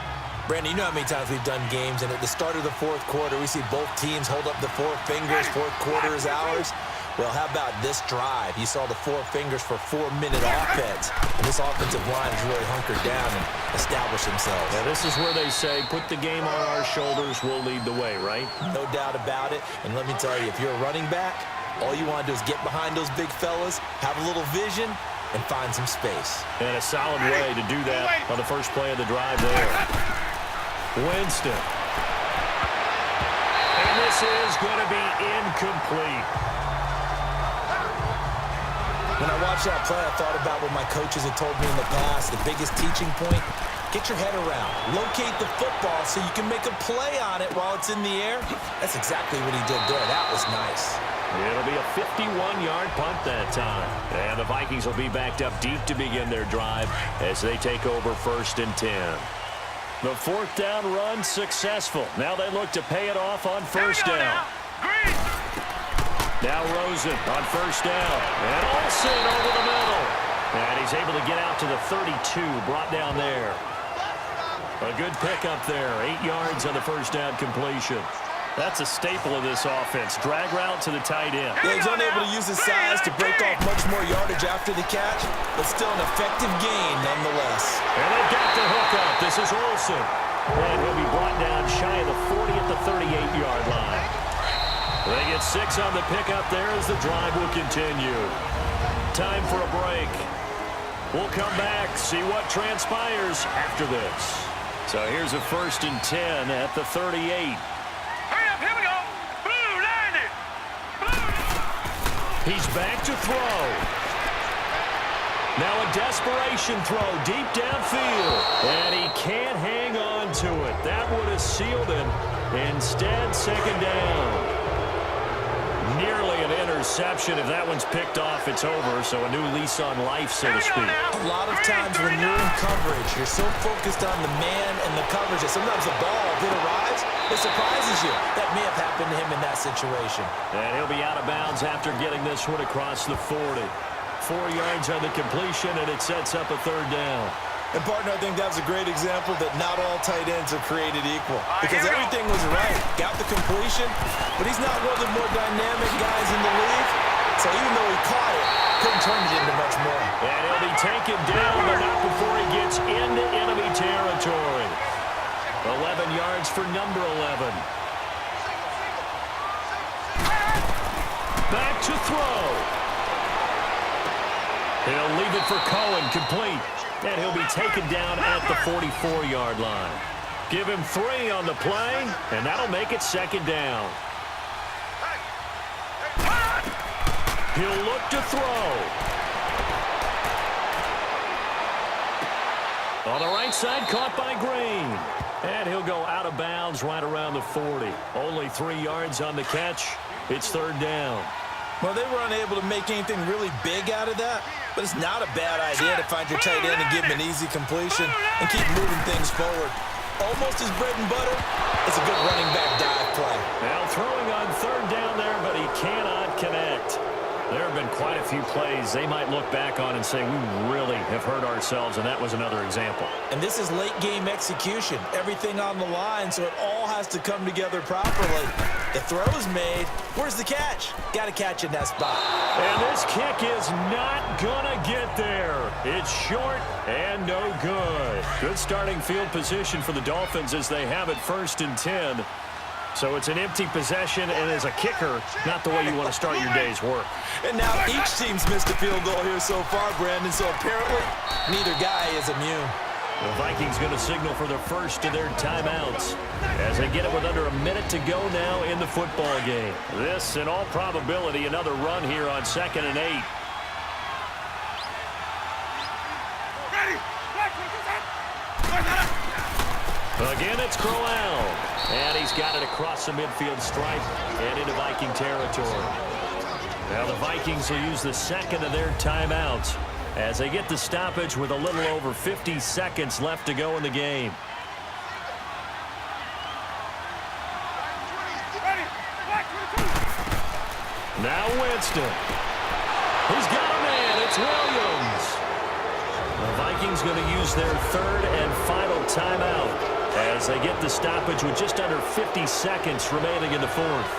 Brandon, you know how many times we've done games, and at the start of the 4th quarter, we see both teams hold up the 4 fingers, 4th quarter is ours. Well, how about this drive? You saw the 4 fingers for 4-minute offense, and this offensive line has really hunkered down and established themselves. Now, this is where they say, put the game on our shoulders, we'll lead the way, right? No doubt about it, and let me tell you, if you're a running back, all you want to do is get behind those big fellas, have a little vision, and find some space. And a solid way to do that on the first play of the drive there. Winston. And this is going to be incomplete. When I watched that play, I thought about what my coaches had told me in the past. The biggest teaching point, get your head around. Locate the football so you can make a play on it while it's in the air. That's exactly what he did there. That was nice. It'll be a 51-yard punt that time. And the Vikings will be backed up deep to begin their drive as they take over 1st and 10. The 4th down run successful. Now they look to pay it off on 1st down. Now Rosen on 1st down. And Olsen over the middle. And he's able to get out to the 32, brought down there. A good pickup there. 8 yards on the 1st down completion. That's a staple of this offense. Drag route to the tight end. Yeah, he's unable to use his size to break off much more yardage after the catch, but still an effective gain nonetheless. And they've got the hook up. This is Olsen. And he'll be brought down shy of the 40 at the 38-yard line. They get 6 on the pickup there as the drive will continue. Time for a break. We'll come back, see what transpires after this. So here's a 1st and 10 at the 38. Here we go. Blue 90. Blue. He's back to throw. Now a desperation throw deep downfield. And he can't hang on to it. That would have sealed him. Instead, 2nd down. Nearly an interception. If that one's picked off, it's over. So a new lease on life, so to speak. A lot of times when you're in coverage, you're so focused on the man and the coverage that sometimes the ball, if it arrives, it surprises you. That may have happened to him in that situation. And he'll be out of bounds after getting this one across the 40. 4 yards on the completion, and it sets up a 3rd down. And, partner, I think that was a great example that not all tight ends are created equal. Because everything was right. Got the completion, but he's not one of the more dynamic guys in the league. So even though he caught it, couldn't turn it into much more. And he'll be taken down, but not before he gets into enemy territory. 11 yards for number 11. back to throw. He'll leave it for Cohen, complete. And he'll be taken down at the 44-yard line. Give him 3 on the play, and that'll make it second down. He'll look to throw. On the right side, caught by Green. And he'll go out of bounds right around the 40. Only 3 yards on the catch. It's third down. Well, they were unable to make anything really big out of that, but it's not a bad idea to find your tight end and give him an easy completion and keep moving things forward. Almost his bread and butter. It's a good running back dive play. Now throwing on third down there, but he cannot connect. There have been quite a few plays they might look back on and say, we really have hurt ourselves, and that was another example. And this is late-game execution. Everything on the line, so it all has to come together properly. The throw's made. Where's the catch? Got to catch in that spot. And this kick is not going to get there. It's short and no good. Good starting field position for the Dolphins as they have it 1st and 10. So it's an empty possession, and as a kicker, not the way you want to start your day's work. And now each team's missed a field goal here so far, Brandon, so apparently neither guy is immune. The Vikings going to signal for the first of their timeouts as they get it with under a minute to go now in the football game. This, in all probability, another run here on 2nd and 8. Again, it's Crowell. And he's got it across the midfield stripe and into Viking territory. Now the Vikings will use the second of their timeouts as they get the stoppage with a little over 50 seconds left to go in the game. Now Winston. He's got a man. It's Williams. The Vikings going to use their third and final timeout as they get the stoppage with just under 50 seconds remaining in the fourth.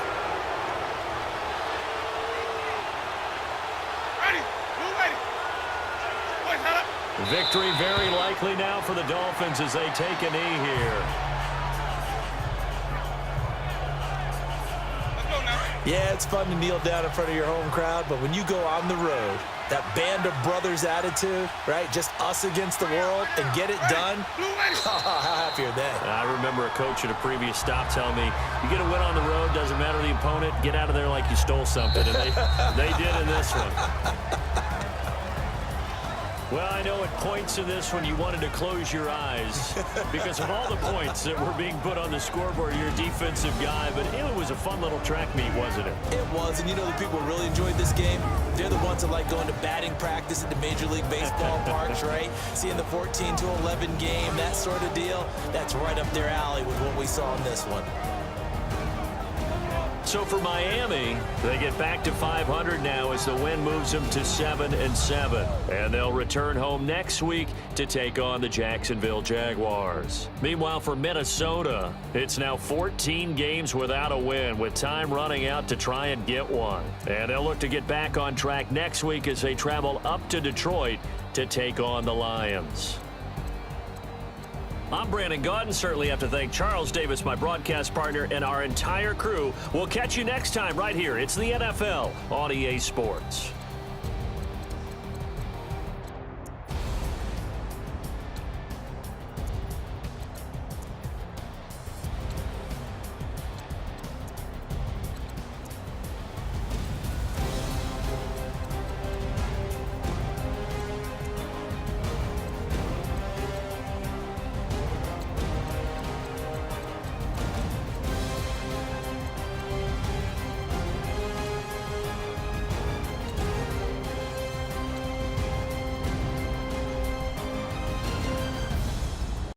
Victory very likely now for the Dolphins as they take a knee here. Yeah, it's fun to kneel down in front of your home crowd, but when you go on the road, that band of brothers attitude, right? Just us against the world and get it done. How happy are they? I remember a coach at a previous stop telling me, you get a win on the road, doesn't matter the opponent, get out of there like you stole something. And they did in this one. Well, I know at points in this one you wanted to close your eyes because of all the points that were being put on the scoreboard, you're a defensive guy, but it was a fun little track meet, wasn't it? It was, and you know the people who really enjoyed this game? They're the ones that like going to batting practice at the Major League Baseball parks, right? Seeing the 14-11 game, that sort of deal, that's right up their alley with what we saw in this one. So for Miami, they get back to 500 now as the win moves them to 7-7. And they'll return home next week to take on the Jacksonville Jaguars. Meanwhile, for Minnesota, it's now 14 games without a win, with time running out to try and get one. And they'll look to get back on track next week as they travel up to Detroit to take on the Lions. I'm Brandon Gaudin. Certainly have to thank Charles Davis, my broadcast partner, and our entire crew. We'll catch you next time right here. It's the NFL on EA Sports.